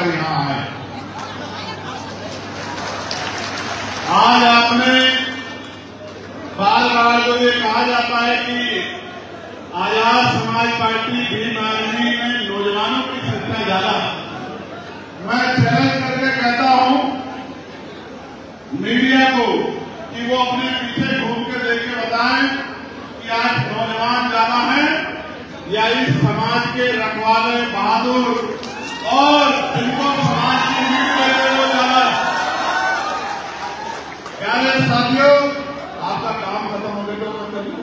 लेकर यहाँ आए। आज आपने बार बार जो ये कहा जाता है कि आजाद समाज पार्टी भीम आर्मी में नौजवानों की संख्या ज्यादा है, मैं चैलेंज करके कहता हूं मीडिया को कि वो अपने पीछे घूम के देख के बताएं कि आज नौजवान ज्यादा है या इस समाज के रखवाले बहादुर और जिनको समाज की नींव देते वो ज्यादा। प्यारे साथियों, आपका काम खत्म हो गया तो नहीं।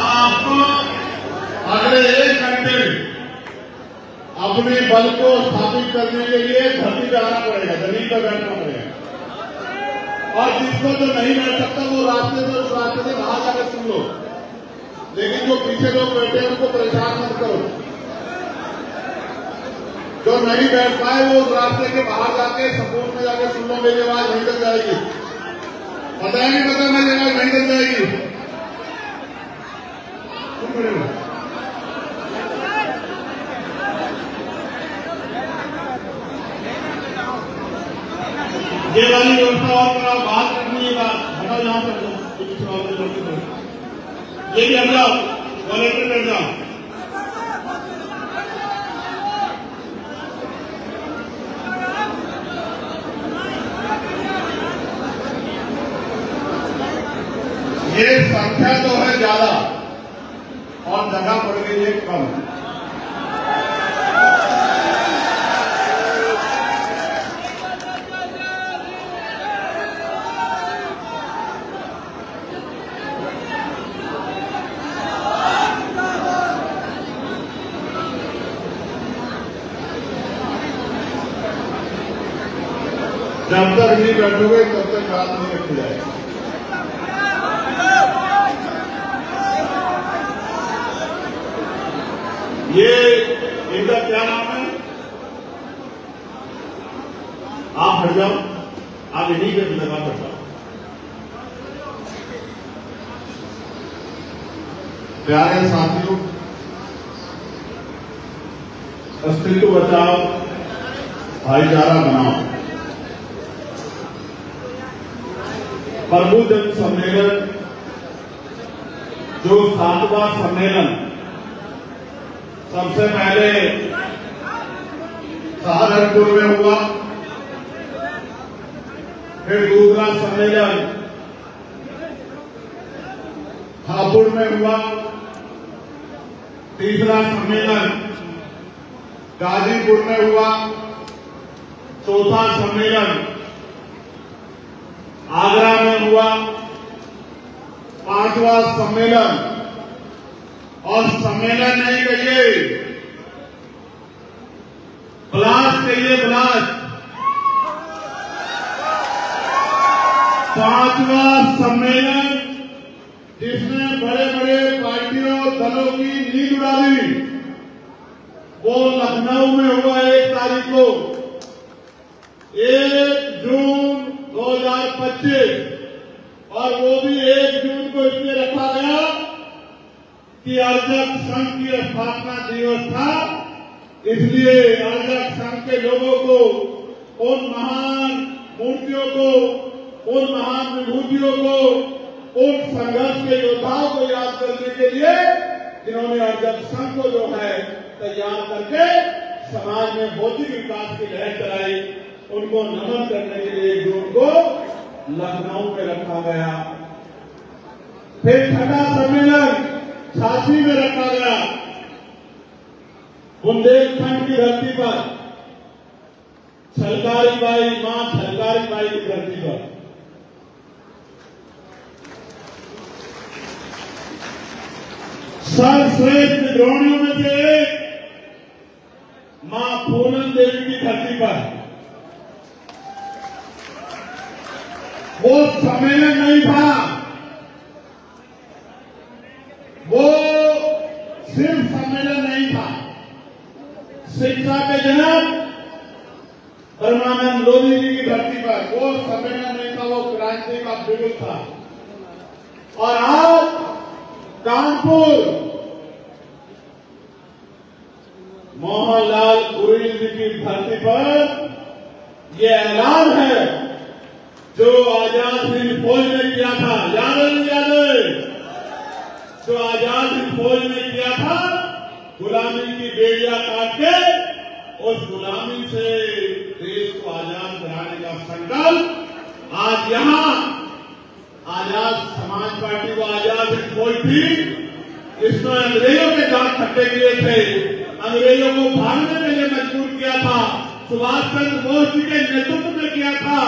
आपको अगले 1 घंटे अपने बल को स्थापित करने के लिए धरती पे आना पड़ेगा, जमीन पर बैठना पड़ेगा। और जिसको तो नहीं बैठ सकता वो रास्ते से उस रास्ते से बाहर जाकर सुन लो, लेकिन जो पीछे लोग बैठे हैं उनको परेशान मत करो। जो नहीं बैठ पाए वो उस रास्ते के बाहर जाके सपोर्ट में जाके सुन लो, मेरी आवाज नहीं तक जाएगी। पता नहीं पता मेरी आवाज नहीं तक जाएगी। ये वाली व्यवस्था और बात करनी है, हटाओ यहाँ पर ये भी हम लोग वॉलेंटियर कर जाओ। ये संख्या तो है ज्यादा और जगह पड़ गई है कम। जब तक नहीं बैठोगे तब तक बात नहीं रखी जाएगी। ये इनका क्या नाम है? आप हट जाओ, आप इन्हीं के लगा कर जाओ। प्यारे साथियों, अस्तित्व बचाओ, भाईचारा बनाओ। प्रभु जन सम्मेलन जो 7वां सम्मेलन सबसे पहले सहारनपुर में हुआ, फिर दूसरा सम्मेलन हापुड़ में हुआ, तीसरा सम्मेलन गाजीपुर में हुआ, चौथा सम्मेलन आगरा में हुआ, 5वां सम्मेलन, और सम्मेलन नहीं कहिए, ब्लास्ट कहिए, ब्लास्ट 5वां सम्मेलन जिसने बड़े बड़े पार्टियों दलों की नींद उड़ा दी, वो लखनऊ में हुआ 1 तारीख को, 1 जून 2025, और वो भी 1 जून को इसलिए रखा गया कि अर्जक संघ की स्थापना दिवस था, इसलिए अर्जक संघ के लोगों को, उन महान मूर्तियों को, उन महान विभूतियों को, उन संघर्ष के योद्धाओं को याद करने के लिए जिन्होंने अर्जक संघ को जो है तैयार करके समाज में बौद्धिक विकास की लहर चलाई, उनको नमन करने के लिए 1 जून को लखनऊ में रखा गया। फिर 6वां सम्मेलन झांसी में रखा गया, बुंदेलखंड की धरती पर, छलकारी बाई, मां छलकारी बाई की धरती पर। सर्वश्रेष्ठ विद्रोहियों में से एक मां पूनम देवी की धरती पर। वो सम्मेलन नहीं था, वो सिर्फ सम्मेलन नहीं था। शिक्षा के जनक परमानंद लोधी जी की धरती पर वो सम्मेलन नहीं था, वो क्रांति का बिगुल था। और आज कानपुर की धरती पर यह ऐलान है जो आजाद हिंद फौज ने किया था, याद है नहीं याद है? जो आजाद हिंद फौज ने किया था, गुलामी की बेड़ियां काट के उस गुलामी से देश को आजाद कराने का संकल्प आज यहां आजाद समाज पार्टी को आजाद हिंद फौज थी, इसने अंग्रेजों के दांत खट्टे किए थे, अंग्रेजों को भागने के लिए मजबूर किया था, सुभाष चंद्र बोस जी के नेतृत्व में किया था।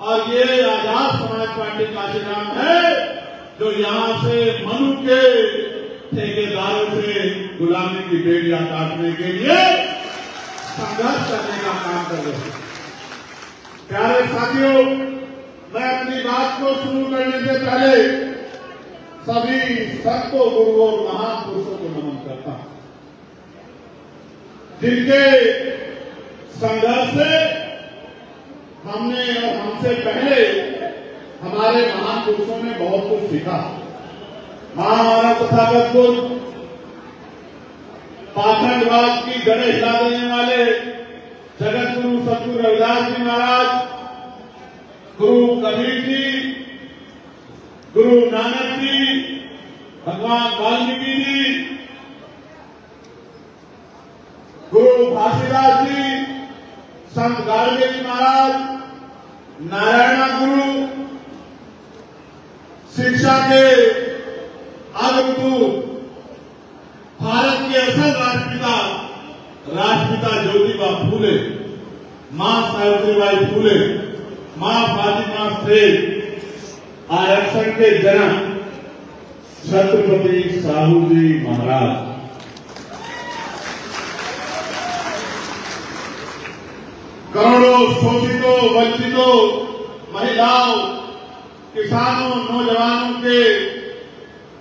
और ये आजाद समाज पार्टी का काशीराम है जो यहां से मनु के ठेकेदारों से गुलामी की बेड़ियां काटने के लिए संघर्ष करने का काम कर रहे हैं। प्यारे साथियों, मैं अपनी बात को शुरू करने से पहले सभी संतों, गुरुओं और महान पुरुषों को नमन करता हूं जिनके संघर्ष से हमने और हमसे पहले हमारे महान पुरुषों ने बहुत कुछ सीखा। महामानव तथागत बुद्ध, पाखंडवाद की जड़ें हिला देने वाले जगत गुरु सतगुरु रविदास जी महाराज, गुरु कबीर जी, गुरु नानक जी, भगवान वाल्मीकि जी, गुरु घासीदास जी, संत गाडगे जी महाराज, नारायणा गुरु, शिक्षा के अग्रदूत, भारत के असल राष्ट्रपिता ज्योतिबा फूले, मां सावित्रीबाई फूले, मां फातिमा सेठ, आरक्षण के जनक छत्रपति साहू जी महाराज, करोड़ों शोषितों, वंचितों, महिलाओं, किसानों, नौजवानों के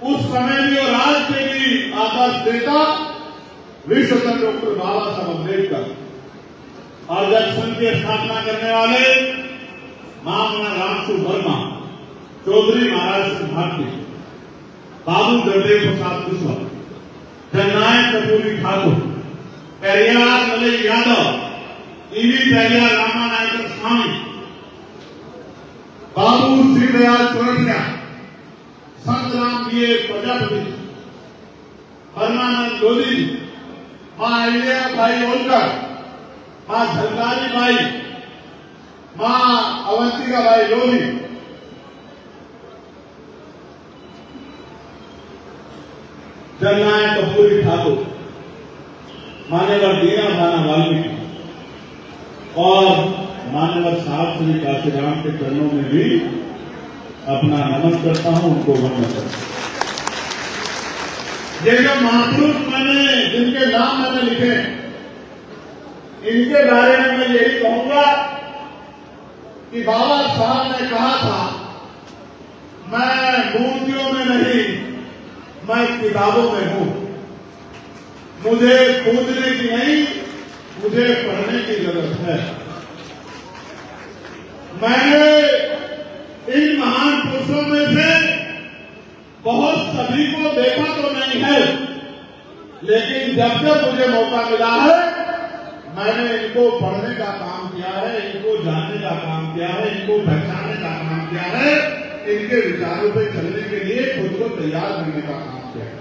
उस समय भी और आज के भी आदर्श नेता विश्व कवि डॉक्टर बाबा साहब अम्बेडकर और जब संघ की स्थापना करने वाले महामना रामसु वर्मा, चौधरी महाराज सिंह भारती, बाबू जगदेव प्रसाद कुशवाहा, जननायक कर्पूरी ठाकुर, पेरियार मलय यादव, ईवी पेरियार रामानायकर स्वामी, बाबू श्रीदयाल चौरसिया, संत राम बीए प्रजापति, परमानंद लोधी, मां अहिल्या बाई होलकर, मां झलकारी बाई, मां अवंतिका बाई लोधी, जननायक कर्पूरी ठाकुर, मान्यवर दीना भाना वाल्मीकि और मान्यवर साहब श्री काशीराम के चरणों में भी अपना नमन करता हूं, उनको वंदन करता हूं। ये जो महापुरुष जिनके नाम मैंने लिखे, इनके बारे में मैं यही कहूंगा कि बाबा साहब ने कहा था, मैं मूर्तियों में नहीं, मैं किताबों में हूं, मुझे खोजने की नहीं, मुझे पढ़ने की जरूरत है। मैंने इन महान पुरुषों में से बहुत सभी को देखा तो नहीं है, लेकिन जब जब मुझे मौका मिला है मैंने इनको पढ़ने का काम किया है, इनको जानने का काम किया है, इनको पहचानने का काम किया है, इनके विचारों पे चलने के लिए खुद को तैयार करने का काम किया है।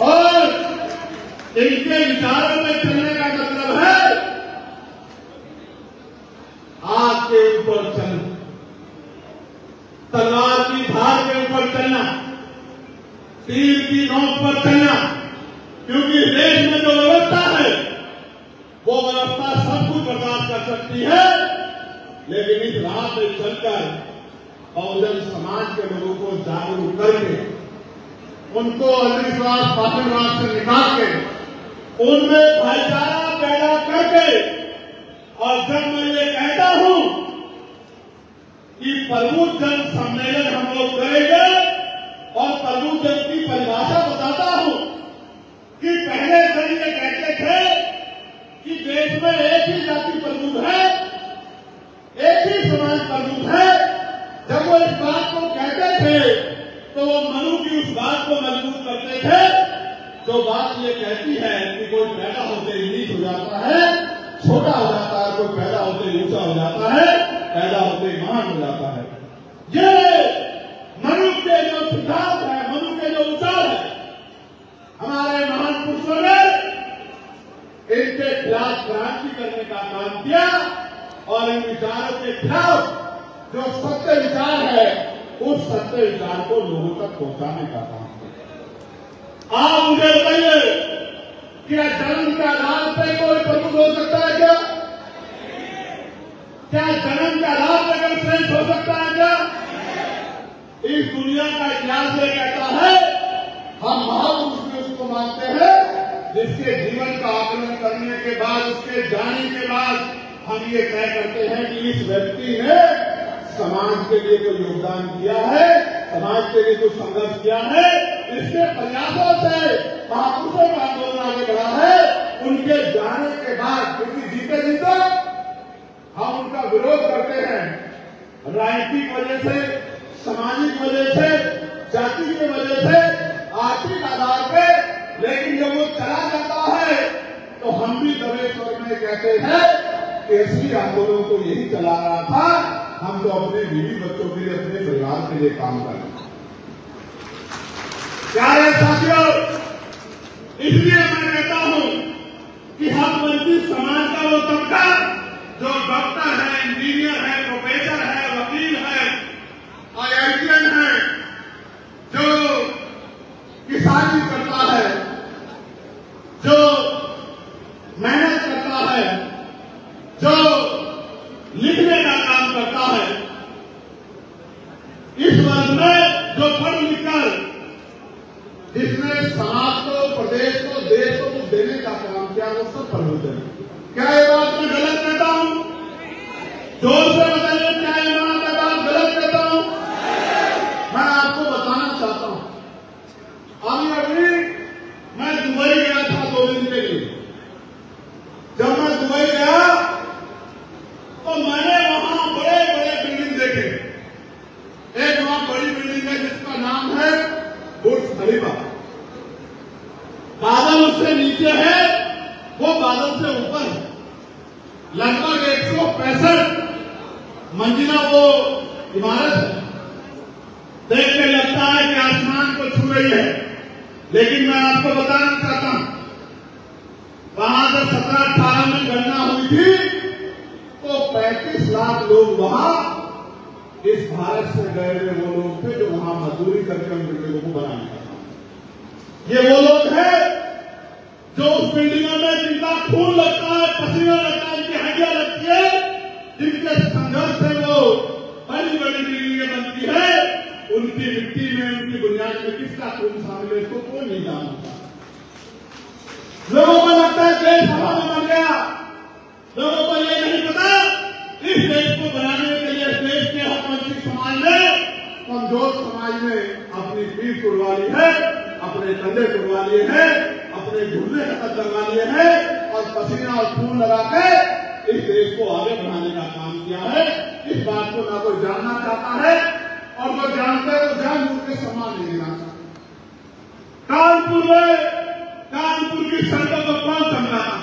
और इनके विचारों में चलने का मतलब है आग के ऊपर चलना, तलवार की धार के ऊपर चलना, तीर की नोक पर चलना, क्योंकि देश में जो व्यवस्था है वो व्यवस्था सब कुछ बर्दाश्त कर सकती है, लेकिन इस राह पे चलकर बहुजन समाज के लोगों को जागरूक करके, उनको अंधविश्वास पाखंडवाद से निकाल के, उनमें भाईचारा पैदा करके, और जब मैं ये कहता हूं कि प्रबुद्ध जन सम्मेलन हम लोग करेंगे और प्रबुद्ध जन की परिभाषा बताता हूं कि पहले जन ये कहते थे कि देश में एक ही जाति प्रबुद्ध है, एक ही समाज प्रबुद्ध है। जब वो इस बात को कहते थे तो वो मनु की उस बात को मजबूत करते थे तो बात ये कहती है कि कोई पैदा होते ही नीच हो जाता है, छोटा हो जाता है, कोई पैदा होते ही ऊंचा हो जाता है, पैदा होते ही महान हो जाता है। ये मनुष्य के जो सिद्धांत है, मनुष्य के जो विचार है, हमारे महान पुरुषों ने इनके खिलाफ क्रांति करने का काम किया और इन विचारों के खिलाफ जो सत्य विचार है उस सत्य विचार को लोगों तक पहुंचाने का काम किया। आप मुझे बताइए, क्या जन्म के आधार पर कोई प्रमुख हो सकता है क्या? क्या जन्म के आधार पर कोई श्रेष्ठ हो सकता है क्या? इस दुनिया का इतिहास ये कहता है, हम महापुरुष भी उसको मानते हैं जिसके जीवन का आकलन करने के बाद, उसके जाने के बाद हम ये तय करते हैं कि इस व्यक्ति ने समाज के लिए कोई योगदान किया है, समाज के लिए कुछ संघर्ष किया है, इसके प्रयासों से महापुरुषों का आंदोलन आगे बढ़ा है। उनके जाने के बाद, क्योंकि जीते जीते हम उनका विरोध करते हैं राजनीतिक वजह से, सामाजिक वजह से, जाति की वजह से, आर्थिक आधार पे, लेकिन जब वो चला जाता है तो हम भी दबे स्वर में कहते हैं कि असली आंदोलन तो यही चला रहा था, हम तो अपने बीवी बच्चों के लिए, अपने परिवार के लिए काम कर रहे हैं। क्या है साथियों, इसलिए मैं कहता हूं कि हक वंचित समाज का वो तबका जो डॉक्टर है, इंजीनियर है, प्रोफेसर है, वकील है, IITN है, जो किसानी करता है, जो मेहनत करता है, जो लिखने का काम करता है, इस वर्ग में जो पढ़ लिखकर जिसने समाज को, प्रदेश को, देश को कुछ देने का काम किया, वो सब प्रबुद्ध है। क्या ये बात मैं गलत कहता हूं? जोर से बताइए, क्या ये बात गलत कहता हूं? मैं आपको बताना चाहता हूं, अभी मैं दुबई गया था 2 दिन के लिए। जब मैं दुबई गया तो मैंने वहां बड़े बड़े बिल्डिंग देखे। एक वहां बड़ी बिल्डिंग है जिसका नाम है बुर्ज खलीफा। बादल उससे नीचे है, वो बादल से ऊपर है। लगभग 165 मंजिला वो इमारत है। देख के लगता है कि आसमान को छू रही है, लेकिन मैं आपको बताना चाहता हूं, वहां से 17-18 में गणना हुई थी तो 35 लाख लोग वहां इस भारत से गए हुए वो लोग थे जो वहां मजदूरी करके उन बिल्डिंगों को बनाने का काम। ये वो लोग हैं जो उस बिल्डिंगों में जिनका खून लगता है, पसीना लगता है, इनकी हड्डियां लगती है, जिनके संघर्ष से वो बड़ी बड़ी बिल्डिंगें बनती है, उनकी मिट्टी में, उनकी बुनियाद में किसका खून शामिल है इसको कोई नहीं जानता। लोगों को लगता है देश हवा में मर गया, लोगों को ये नहीं पता इस देश को बनाने के लिए देश के हक वंचित समाज ने, कमजोर समाज ने अपनी पीठ तोड़वा ली है, अपने कंधे तोड़वा लिए हैं, अपने घुटने खत्म करवा लिए हैं और पसीना और खून लगा के इस देश को आगे बढ़ाने का काम किया है। इस बात को ना कोई जानना चाहता है और जो जानते हैं वो जानबूझ के सम्मान नहीं देना चाहता। कानपुर की सड़कों को कौन समझाता?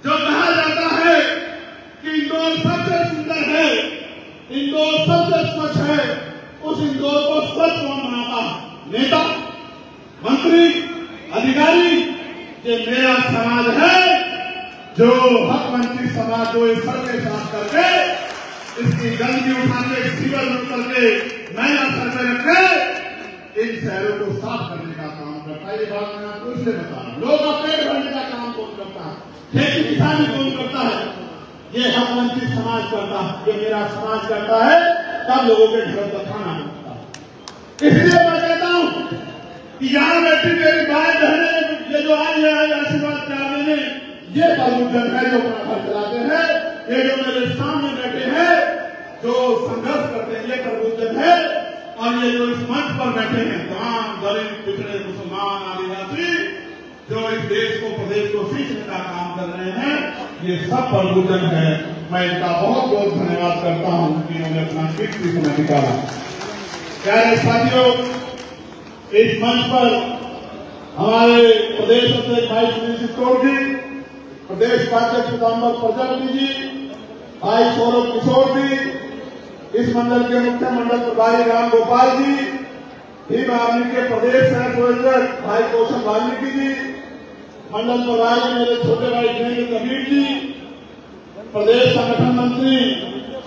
जो कहा जाता है कि इंदौर सबसे सुंदर है, इंदौर सबसे स्वच्छ है, उस इंदौर को स्वच्छ कौन बनाता? नेता, मंत्री, अधिकारी। ये मेरा समाज है जो हक वंचित समाज, जो इस सड़कें साफ करके, इसकी गंदगी उठा के, सीवर में करके, मैला सर पे रख के इन शहरों को साफ करने का काम करता है। ये बात मैं आपको इसलिए बता रहा हूं। लोग का पेट भरने का काम कौन करता है? खेती किसानी कौन करता है? ये हक वंचित समाज करता है, ये मेरा समाज करता है, तब लोगों के घरों का खाना मिलता है। इसलिए मैं कहता हूं कि यहां बैठी मेरी बाएं बहनें, ये जो आई है आशीर्वाद प्यार देने, ये प्रबुद्धन है जो अपना घर चलाते हैं। ये जो मेरे सामने बैठे हैं जो संघर्ष करते हैं, ये प्रबुद्धन है। और ये जो इस मंच पर बैठे हैं तमाम दलित, पिछड़े, मुसलमान, आदिवासी, जो इस देश को, प्रदेश को सींचने का काम कर रहे हैं, ये सब प्रबुद्धन है। मैं इनका बहुत बहुत धन्यवाद करता हूं कि इन्होंने अपना कीमती समय निकाला। प्यारे साथियों, इस मंच पर हमारे प्रदेश अध्यक्ष भाई सुनील चित्तौड़ जी, प्रदेश उपाध्यक्ष पीताम्बर प्रजापति जी, भाई सौरभ किशोर जी, इस मंडल के मुख्य मंडल प्रभारी राम गोपाल जी, भीम आर्मी के प्रदेश सह संयोजक भाई कौशल वाल्मीकि जी, मंडल प्रभारी मेरे छोटे भाई जयेंद्र कबीर जी, प्रदेश संगठन मंत्री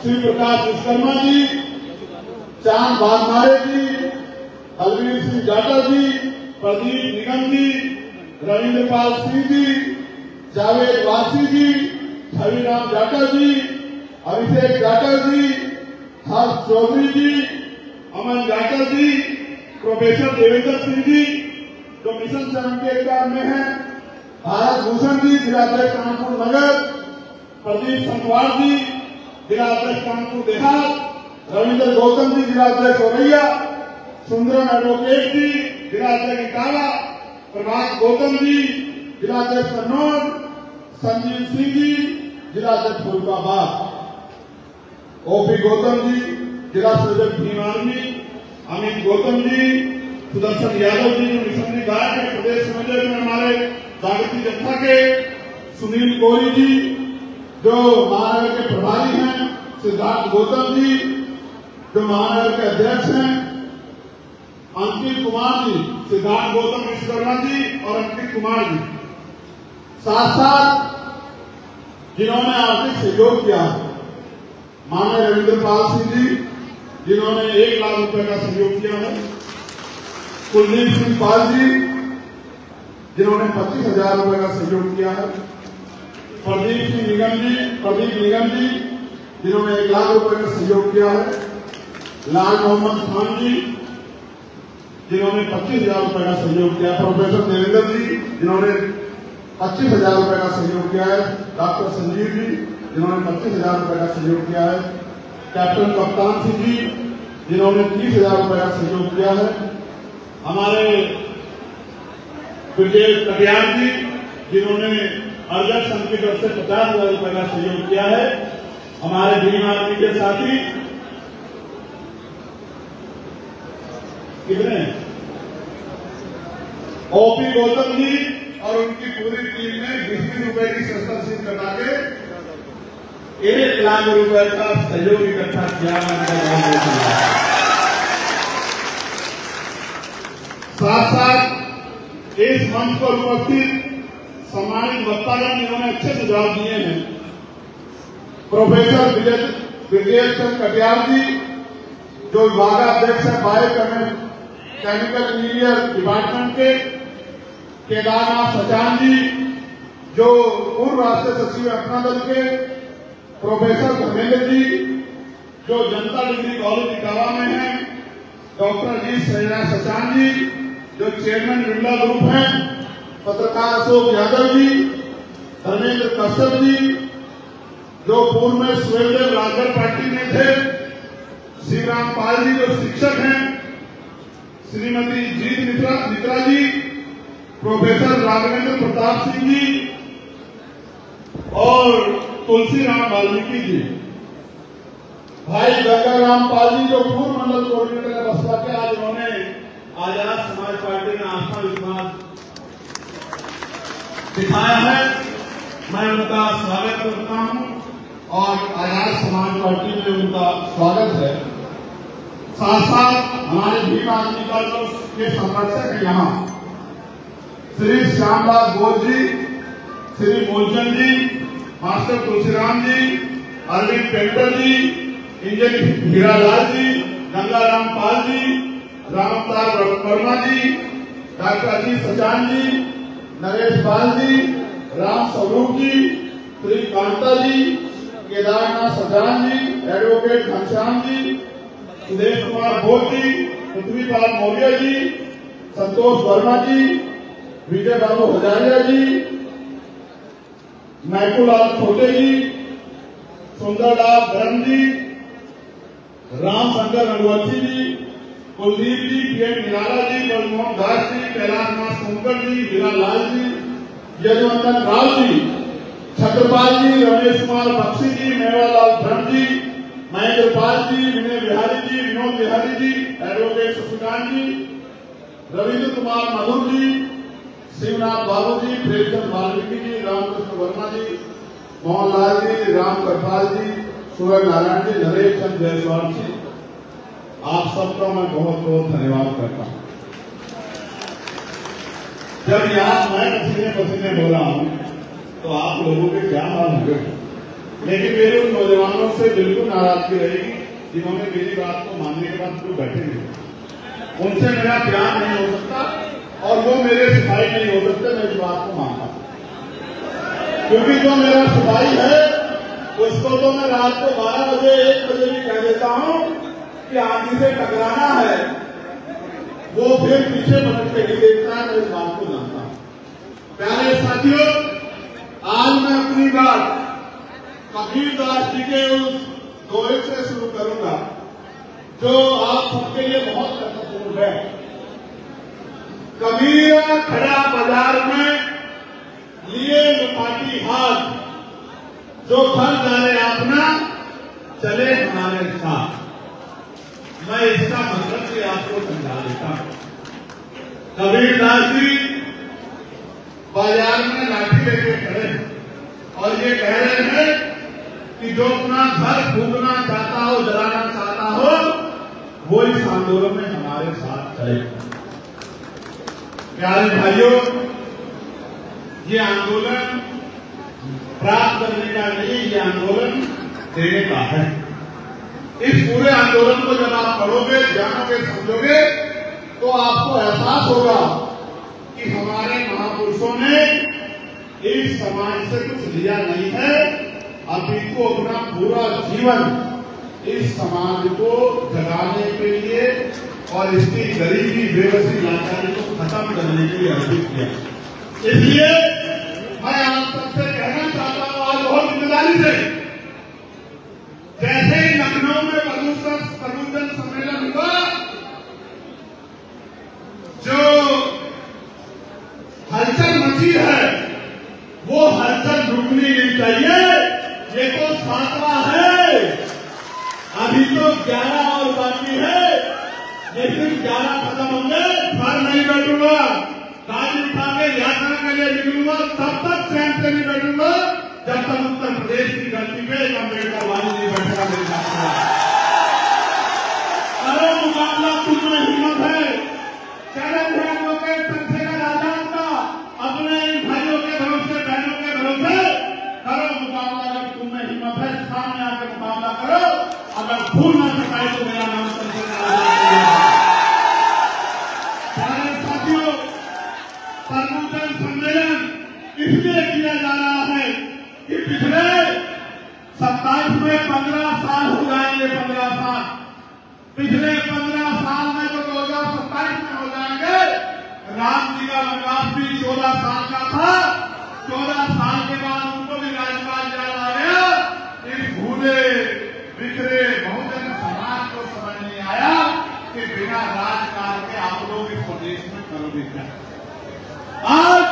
श्री प्रकाश विश्वकर्मा जी, चांद बागमारे जी, बलवीर सिंह जाटव जी, प्रदीप निगम जी, रविंद्र पाल सिंह जी, जावेद वासी जी, छविराम जाटव जी, अभिषेक जाटव जी, हर्ष चौधरी जी, अमन जाटव जी, प्रोफेसर देवेंद्र सिंह जी जो मिशन चरण के एग्जाम में है, भारत भूषण जी जिलाध्यक्ष कानपुर नगर, प्रदीप संगवार जी जिलाध्यक्ष कानपुर देहात, रविंद्र गौतम जी जिलाध्यक्ष औरैया, सुंदरम एडवोकेट जी जिलाध्यक्ष इटावा, प्रभात गौतम जी जिलाध्यक्ष कन्नौज, संजीव सिंह जी जिलाध्यक्ष फुलकाबाद, ओपी गौतम जी जिला संयोजक भीम आर्मी, अमित गौतम जी, सुदर्शन यादव जी जो मिशनरी गार्ड के प्रदेश संयोजक में हमारे जागृति जत्था के, सुनील कोरी जी जो महानगर के प्रभारी हैं, सिद्धार्थ गौतम जी जो महानगर के अध्यक्ष हैं, अंकित कुमार जी, सिद्धार्थ गौतम विश्वकर्मा जी और अंकित कुमार जी, साथ साथ जिन्होंने आर्थिक सहयोग किया, माननीय रविंद्र पाल सिंह जी जिन्होंने 1 लाख रुपए का सहयोग किया है, कुलदीप सिंह पाल जी जिन्होंने 25,000 रुपए का सहयोग किया है, प्रदीप निगम जी जिन्होंने 1 लाख रुपए का सहयोग किया है, लाल मोहम्मद खान जी जिन्होंने 25,000 रुपए का सहयोग किया, प्रोफेसर देवेंद्र जी जिन्होंने 25,000 रुपए का सहयोग किया है, डॉक्टर संजीव जी जिन्होंने 25,000 रुपए का सहयोग किया है, कैप्टन कप्तान सिंह जी जिन्होंने 30,000 रुपए का सहयोग किया है, हमारे ब्रिजेश कटियार जी जिन्होंने अर्जक संघ की तरफ से 50,000 रुपए का सहयोग किया है, हमारे भीम आर्मी के साथी कितने ओपी गौतम जी और उनकी पूरी टीम ने 20 रुपए की शस्त्र सिद्ध करा के 1 लाख रुपए का सहयोग इकट्ठा किया। साथ साथ इस मंच पर उपस्थित सम्मानित वक्तागण जिन्होंने अच्छे सुझाव दिए हैं, प्रोफेसर ब्रिजेश चंद्र कटियार जी जो विभागाध्यक्ष है बायो केमिकल इंजीनियर डिपार्टमेंट के, केदारनाथ सचान जी जो पूर्व राष्ट्रीय सचिव अपना दल के, प्रोफेसर धर्मेंद्र जी जो जनता डिग्री कॉलेज इटावा में है, डॉक्टर जी सैना सचान जी जो चेयरमैन बिरला ग्रुप हैं, पत्रकार अशोक यादव जी, धर्मेंद्र कश्यप जी जो पूर्व में स्वयंदेव राजगढ़ पार्टी में थे, श्री राम पाल जी जो शिक्षक हैं, श्रीमती जीत मित्रा जी, प्रोफेसर राघवेंद्र प्रताप सिंह जी और तुलसी राम वाल्मीकि जी, भाई गंगाराम पाल जी जो पूर्व मंडल कोऑर्डिनेटर है बसपा के, आज उन्होंने आजाद समाज पार्टी में आस्था विश्वास दिखाया है, मैं उनका स्वागत करता हूं और आजाद समाज पार्टी में उनका स्वागत है। साथ साथ हमारे भीम आर्मी के संरक्षक हैं यहाँ श्री श्यामलाल बोस जी, श्री मूलचंद जी, मास्टर तुलसीराम जी, अरविंद पेंटर जी, इंजीनियर हीरालाल जी, गंगाराम पाल जी, रामताल वर्मा जी, डॉक्टर अजीत सचान जी, नरेश पाल जी, राम स्वरूप जी, श्री कांता जी, केदारनाथ सचान जी, एडवोकेट घनश्याम जी, सुदेश कुमार भोज जी, पृथ्वीपाल मौर्य जी, संतोष वर्मा जी, विजय बाबू हजारिया जी, मैकुलाल छोटे जी, सुंदरलाल धर्म जी, राम शंकर रघुवंशी जी, कुलदीप जी, पीएम निराला जी, बलमोहन दास जी, कैलाशनाथ सोनकर जी, हीरालाल जी, यजवंतन राव जी, छत्रपाल जी, रमेश कुमार बख्शी जी, मेवालाल धर्म जी, महेंद्र पाल जी, विनय बिहारी जी, विनोद बिहारी जी, एडवोकेट शशिकांत जी, रविंद्र कुमार मधुर जी, शिवनाथ बाबू जी, प्रेमचंद वाल्मीकि जी, रामकृष्ण वर्मा जी, मोहनलाल जी, राम करपाल जी, सूर्य नारायण जी, नरेश चंद जायसवाल जी, आप सबका मैं बहुत बहुत धन्यवाद करता हूँ। जब यहाँ मैं पसीने पसीने बोल रहा हूँ तो आप लोगों के क्या हाल होंगे, लेकिन मेरे उन नौजवानों से बिल्कुल नाराजगी रहेगी जिन्होंने मेरी बात को मानने के बाद क्यों बैठे नहीं। उनसे मेरा प्यार नहीं हो सकता और वो मेरे सिपाही नहीं हो सकते, मैं इस बात को मानता हूँ। क्योंकि जो मेरा सिपाही है उसको तो मैं रात को 12 बजे 1 बजे भी कह देता हूँ कि आंधी से टकराना है, वो फिर पीछे पलट के नहीं देखता है, मैं इस बात को जानता हूँ। प्यारे साथियों, आज मैं अपनी बात कबीरदास जी के उस दोहे से शुरू करूंगा जो आप सबके लिए बहुत महत्वपूर्ण है। कबीर खड़ा बाजार में लिए लुपाटी हाथ, जो घर जाने अपना चले हमारे साथ। मैं इसका मतलब भी आपको समझा देता हूं। कबीरदास जी बाजार में लाठी लेके खड़े और ये कह रहे हैं कि जो अपना घर फूकना चाहता हो, जलाना चाहता हो, वो इस आंदोलन में हमारे साथ चले। प्यारे भाइयों, ये आंदोलन प्राप्त करने का नहीं, ये आंदोलन देने का है। इस पूरे आंदोलन को जब आप पढ़ोगे, जानोगे, समझोगे तो आपको एहसास होगा कि हमारे महापुरुषों ने इस समाज से कुछ लिया नहीं है, अभी को अपना पूरा जीवन इस समाज को जगाने के लिए और इसकी गरीबी, बेबसी, लाचारी को खत्म करने के लिए अर्पित किया। इसलिए मैं आप सबसे कहना चाहता हूं आज बहुत जिम्मेदारी से, जैसे ही लखनऊ में प्रदूषण सम्मेलन हुआ, जो हलचल मची है वो हलचल रुकनी नहीं चाहिए। ये तो 7वां है, अभी तो 11 और बाकी है, लेकिन 11 खत्म होंगे, घर नहीं बैठूंगा, गाड़ी उठा के यात्रा के लिए निकलूंगा, तब तक ट्रेन से नहीं बैठूंगा जब तक उत्तर प्रदेश की धरती पे एक अम्बेडकर वाली नहीं बैठेगा मेरे साथ। करो मुकाबला, तुम में हिम्मत है, चैलेंज है हम लोग के चंद्रशेखर आजाद का, अपने भाइयों के भरोसे, बहनों के भरोसे करो मुकाबला। अगर तुम में हिम्मत है सामने आकर मुकाबला करो, अगर भूल न सकाए तो मेरा नाम चंद्रशेखर आजाद है। प्यारे साथियों, प्रदूषण सम्मेलन इसलिए किया जा रहा है कि पिछले 27 में 15 साल हो जाएंगे, 15 साल, पिछले 15 साल में जो 2027 में हो जाएंगे। राम जी का वनवास भी 14 साल का था, 14 साल के बाद उनको भी राजपाल याद आ गया। इस भूले बिखरे बहुजन समाज को समझ नहीं आया कि बिना राजकाज के आप लोग इस प्रदेश में करोगे क्या। आज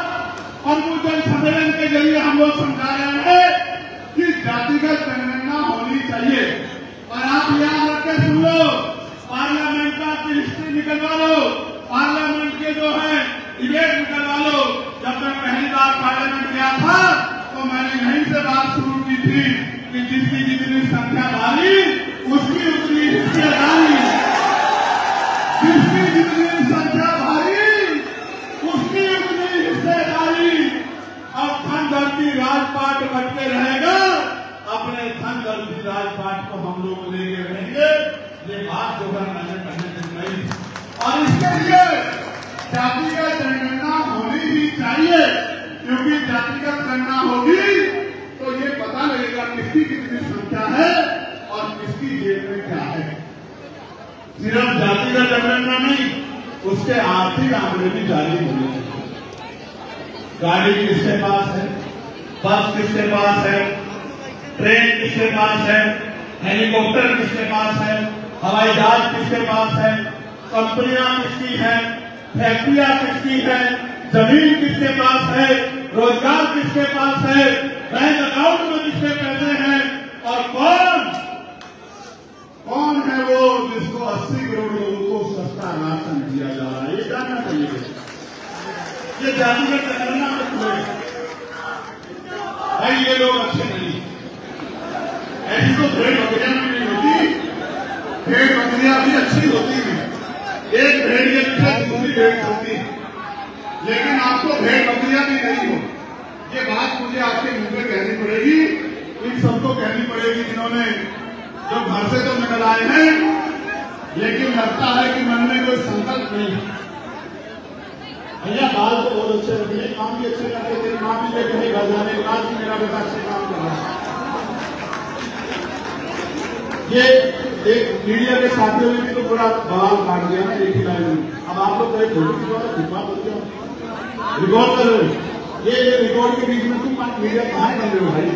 प्रदूषण सम्मेलन के जरिए हम लोग समझा रहे हैं कि जातिगत जनगणना होनी चाहिए। और आप याद रख के सुन लो, पार्लियामेंट का हिस्ट्री निकलवा लो, पार्लियामेंट के जो है डिबेट निकलवा लो। जब मैं पहली बार पार्लियामेंट गया था तो मैंने यहीं से बात शुरू की थी कि जिसकी जितनी संख्या भारी उसकी उतनी हिस्सेदारी, जिसकी जितनी संख्या भारी उसकी उतनी हिस्सेदारी। अब धन धरती राजपाट बटके रहेगा, अपने धन धरती राजपाट को हम लोग लेके रहेंगे। ये बात जो है मैंने पहले दिन कही, और इसके लिए जातिगत जनगणना होनी ही चाहिए, क्योंकि जातिगत गणना होगी तो ये पता लगेगा किसकी कितनी संख्या है और किसकी जेब में क्या है। सिर्फ जातिगत जनगणना नहीं, उसके आर्थिक आंकड़े भी जारी होने चाहिए। गाड़ी किसके पास है, बस किसके पास है, ट्रेन किसके पास है, हेलीकॉप्टर किसके पास है, हवाई जहाज किसके पास है, कंपनियां किसकी है, फैक्ट्रियां किसकी है, जमीन किसके पास है, रोजगार किसके पास है, बैंक अकाउंट में किसके पैसे हैं, और कौन है वो जिसको 80 करोड़ लोगों को सस्ता राशन दिया जा रहा है, ये जानना चाहिए। ये जातिगत जनगणना में खुले भाई, ये लोग अच्छे नहीं। ऐसी तो भेड़ बकरियां भी नहीं होती, भेड़ बकरियां भी अच्छी होती हैं। एक भेड़ ये दूसरी भेड़ होती है, लेकिन आपको भेड़ बकरियां भी नहीं हो। ये बात मुझे आपके मुंह पे कहनी पड़ेगी, इन सबको कहनी पड़ेगी जिन्होंने जो घर से तो निकल आए हैं, लेकिन लगता है कि मन में कोई संकल्प नहीं है। भैया बाल तो बहुत अच्छे होते हैं, काम भी अच्छे करते, तेरी माँ भी लेके घर जाने के बाद मेरा बेटा अच्छे काम कर रहा है। ये एक मीडिया के साथियों ने भी तो पूरा बवाल काट दिया ना एक ही लाइन में। अब आप लोग कहीं बोलते हो, रिकॉर्ड कर रहे हो, ये रिकॉर्ड के बीच में तुम मीडिया कहाँ बन रहे हो भाई,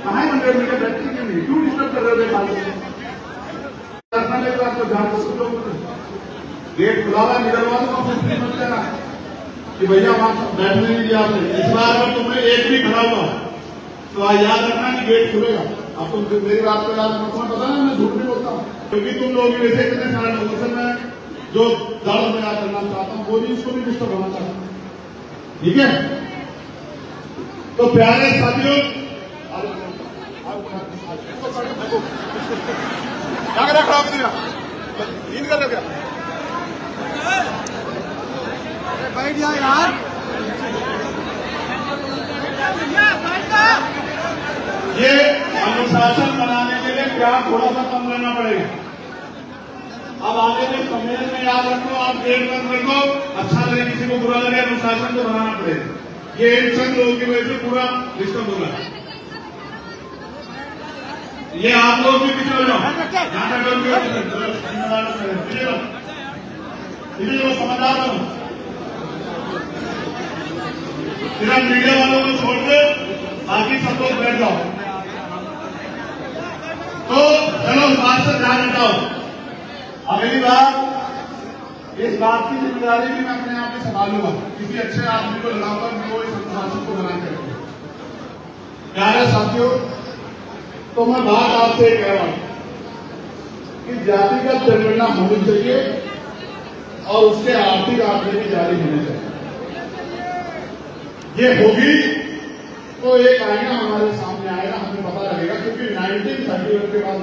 कहाँ बन रहे हो मीडिया बैठती क्यों नहीं, क्यों डिस्टर्ब कर रहे हो बात आपको ध्यान रखो। गेट खुला हुआ निकलवा दो, मत देना कि भैया वहां बैठने नहीं दिया आपने। इस बार अगर तुमने एक भी खड़ा हुआ तो याद रखना कि गेट खुलेगा। आपको मेरी बात को याद रखना, पता ना मैं झूठ नहीं बोलता हूँ, क्योंकि तुम लोग वैसे इतने सारे लोगों से मैं जो दर्द में याद करना चाहता हूँ वो भी उसको भी डिस्टर्ब होना चाहता हूँ, ठीक है। तो प्यारे साथियों, क्या करा खराब दिया नींद कर क्या बैठ जाए यार। ये अनुशासन बनाने के लिए क्या थोड़ा सा कम लेना पड़ेगा। अब आगे के सम्मेलन में याद रखो, आप गेट बंद रखो, अच्छा लगे किसी को बुरा लगे, अनुशासन को बनाना पड़ेगा। ये इन चंद लोगों की वजह से पूरा डिस्टर्ब हो रहा है। ये आप लोग भी पीछे हो जाओ, समझदार हो। सिर्फ मीडिया वालों को छोड़ के बाकी सब लोग बैठ जाओ। तो चलो इस बात से ध्यान हटाओ। अगली बार इस बात की जिम्मेदारी भी मैं अपने आप में संभालूंगा, किसी अच्छे आदमी को लगाकर मैं वो इस अनुशासन को बना के रखूंगा। प्यारे साथियों, तो मैं बात आपसे कह रहा हूं कि जातिगत जनगणना होनी चाहिए और उसके आर्थिक आंकड़े भी जारी होने चाहिए। ये होगी तो एक आईना हमारे सामने आएगा, हमें पता लगेगा, क्योंकि 1931 के बाद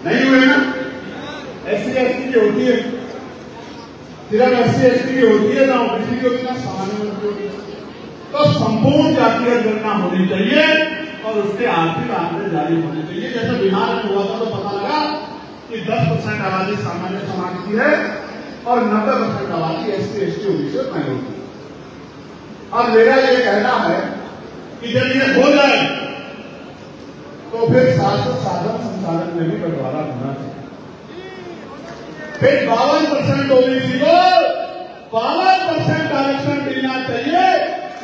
नहीं हुए ना। SC/ST की होती है, सिर्फ SC/ST की होती है ना, ओबीसी की होती है ना, सामान्य वर्ग की होती है। तो संपूर्ण जातिगत गणना होनी चाहिए और उसके आर्थिक आंकड़े जारी होने चाहिए। जैसे बिहार में हुआ था तो पता लगा कि 10% आबादी सामान्य समाज की है और 90% आबादी SC/ST ओबीसी और माइनॉरिटी। अब मेरा ये कहना है कि जब ये हो जाए तो फिर शासन साधन संसाधन में भी बंटवारा होना चाहिए। फिर 52% ओबीसी को 52% आरक्षण मिलना चाहिए।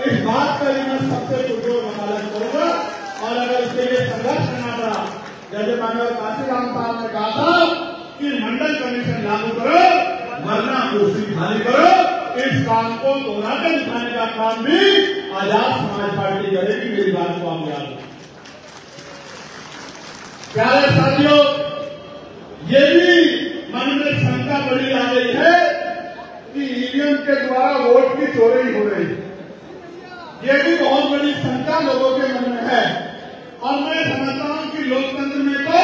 इस बात का मैं सबसे पुरजोर वकालत करूंगा और अगर इसके लिए संघर्ष करना पड़ा, जैसे माननीय काशीराम साहब ने कहा था कि मंडल कमीशन लागू करो वरना कुर्सी खाली करो, इस काम को दोहरा कर दिखाने का काम भी आजाद समाज पार्टी करेगी। मेरी बात को आप याद रखें। प्यारे साथियों, ये भी मन में शंका बड़ी आ गई है कि ईवीएम के द्वारा वोट की चोरी हो रही है। ये भी बहुत बड़ी शंका लोगों के मन में है और मैं समझता हूं कि लोकतंत्र में तो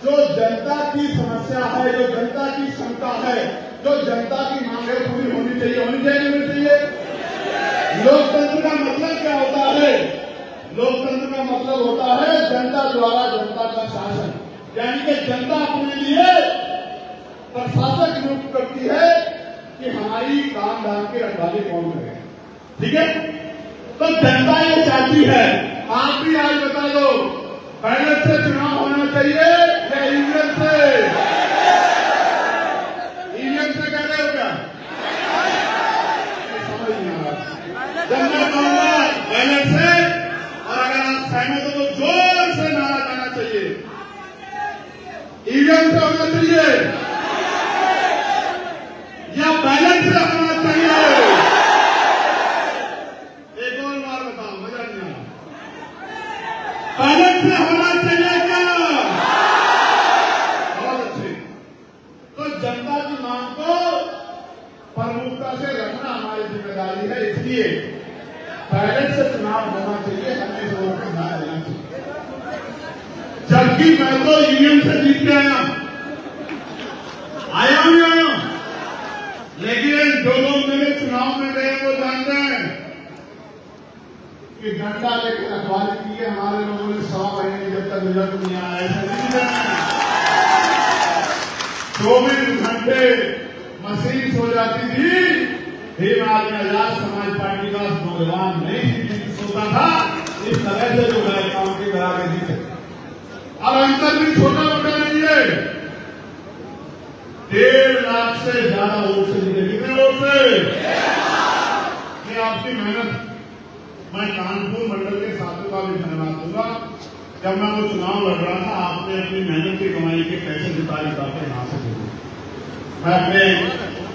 जो जनता की समस्या है, जो जनता की शंका है, जो जनता की मांग है, पूरी होनी चाहिए। होनी चाहिए। लोकतंत्र का मतलब क्या होता है? लोकतंत्र का मतलब होता है जनता द्वारा जनता का शासन, यानी कि जनता अपने लिए प्रशासक नियुक्त करती है कि हमारी काम धाम की रखवाली कौन करे। ठीक है, तो जनता ये चाहती है। आप भी आज बता दो, बैलेट से चुनाव होना चाहिए या ईवीएम से? ईवीएम से कह रहे हो क्या? समझ नहीं आ रहा। जब मैं कहूंगा बैलेट से, और अगर आप सहमत हो तो जोर से नारा देना चाहिए। ईवीएम से होना चाहिए या बैलेट से होना चाहिए? एक और बार बताओ, मजा नहीं आया। बैलेट से होना चाहिए क्या? जिम्मेदारी है, इसलिए पहले से चुनाव होना चाहिए, हमें इस ओर पर ध्यान देना चाहिए। जबकि मैं तो यूनियन से जीत के आया हूं, लेकिन जो लोग मेरे चुनाव में गए वो जानते हैं कि घंटा लेकर अखबार की है, हमारे लोगों ने 100 महीने जब तक रिजल्ट नहीं आया, ऐसा नहीं करना। 24 घंटे मशीन सो जाती थी, फिर आज आजाद समाज पार्टी का नौजवान नहीं सोता था, इस तरह से जो है काम के करा के जीते। अब अंतर भी छोटा मोटा नहीं है, 1.5 लाख से ज्यादा वोट से जीते। कितने वोट से? ये आपकी मेहनत। मैं कानपुर मंडल के साथियों का भी धन्यवाद दूंगा। जब मैं वो चुनाव लड़ रहा था, आपने अपनी मेहनत की कमाई के पैसे जुटा के यहां से भेजे। मैं अपने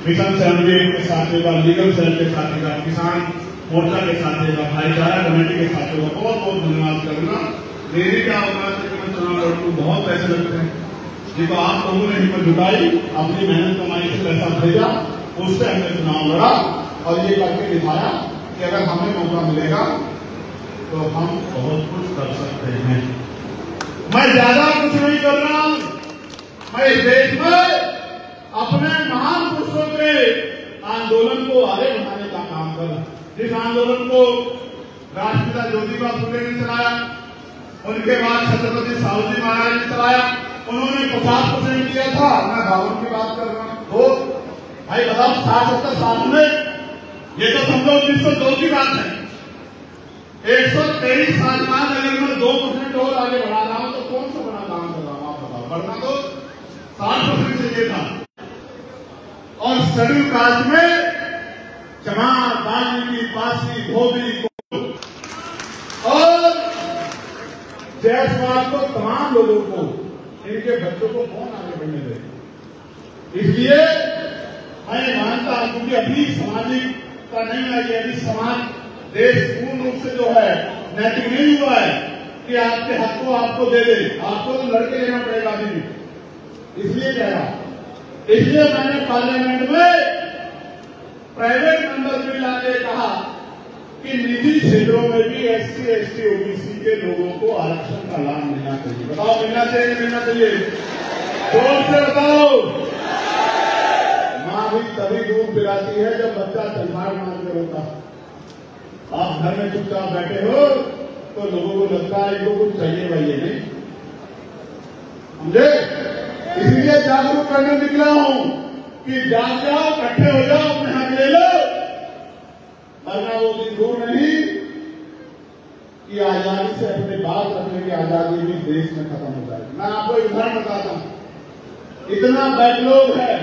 मिशन सेल के साथियों का, लीगल सेल के साथियों का, किसान मोर्चा के साथियों का, भाईचारा कमेटी के साथियों का बहुत बहुत धन्यवाद करूंगा। मेरी क्या औकात है कि मैं चुनाव लड़ूं, बहुत पैसे लगते हैं। ये तो आप लोगों ने हिम्मत जुटाई, अपनी मेहनत कमाई से पैसा भेजा, उससे हमने चुनाव लड़ा और ये करके दिखाया कि अगर हमें मौका मिलेगा तो हम बहुत कुछ कर सकते हैं। मैं ज्यादा कुछ नहीं कर रहा हूं, मैं इस देश में अपने महान पुरुषों के आंदोलन को आगे बढ़ाने का काम कर रहा हूं। जिस आंदोलन को राष्ट्रपिता ज्योतिबा फुले ने चलाया, उनके बाद छत्रपति साहूजी महाराज ने चलाया, उन्होंने 50% दिया था। मैं 52 की बात कर रहा हूं। तो भाई बताओ, 60-70 साल में, ये तो समझो 1902 की बात है। 123 साल बाद अगर मैं 2% और आगे बढ़ा रहा हूं तो कौन सा बड़ा काम कर रहा हूं? आप बताओ। बढ़ना तो 60% चाहिए था। और शेड्यूल कास्ट में चमार, वाल्मीकि, पासी, धोबी और जायसवाल को, तमाम लोगों को, इनके बच्चों को कौन आगे बढ़ने देगा? इसलिए मैं मानता हूं, क्योंकि अभी सामाजिकता नहीं आई है, अभी समाज, देश पूर्ण रूप से जो है नैतिक नहीं हुआ है कि आपके हक को आपको दे दे। आपको तो लड़के लेना पड़ेगा अभी। इसलिए कह रहा, इसलिए मैंने पार्लियामेंट में प्राइवेट मेंबर बिल लाके कहा कि निजी क्षेत्रों में भी SC, ST, OBC के लोगों को आरक्षण का लाभ मिलना चाहिए। बताओ, मिलना चाहिए नहीं मिलना चाहिए? जोर से बताओ। माँ भी तभी दूध पिलाती है जब बच्चा तलवार मार के रोता। आप घर में चुपचाप बैठे हो तो लोगों को लगता है इनको कुछ चाहिए भाई नहीं, समझे? इसलिए जागरूक करने निकला हूं कि जाग जाओ, इकट्ठे हो जाओ, अपने हक ले लो, वरना वो दिन दूर नहीं कि आजादी से अपने बात रखने की आजादी भी देश में खत्म हो जाएगी। मैं आपको एक उदाहरण बताता हूं, इतना बैकलॉग है।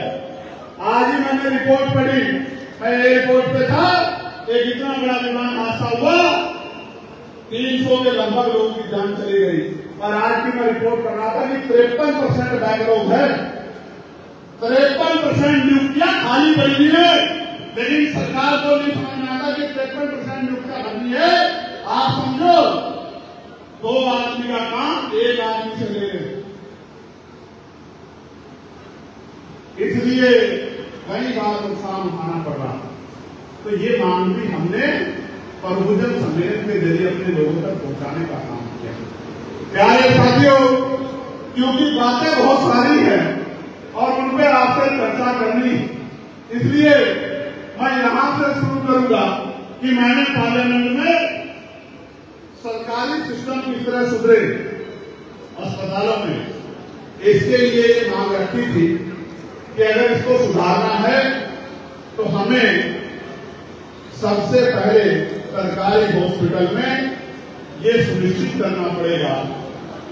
आज ही मैंने रिपोर्ट पढ़ी, मैं एयरपोर्ट पे था, एक इतना बड़ा विमान हादसा हुआ, 300 के लगभग लोगों की जान चली गई। और आज की मैं रिपोर्ट कर रहा था कि 53% बैकलॉग है, 53% नियुक्तियां खाली पड़ी है। लेकिन सरकार को नहीं समझ में आता कि 53% नियुक्तियां भरनी है। आप समझो, 2 आदमी का काम 1 आदमी से ले रहे, इसलिए कई बार नुकसान उठाना पड़ रहा। तो ये मांग भी हमने प्रबुद्धन सम्मेलन के जरिए अपने लोगों तक पहुंचाने का काम किया। प्यारे साथियों, क्योंकि बातें बहुत सारी हैं और उन पर आपसे चर्चा करनी, इसलिए मैं यहां से शुरू करूंगा कि मैंने पार्लियामेंट में सरकारी सिस्टम किस तरह सुधरे अस्पतालों में, इसके लिए ये मांग रखी थी कि अगर इसको सुधारना है तो हमें सबसे पहले सरकारी हॉस्पिटल में ये सुनिश्चित करना पड़ेगा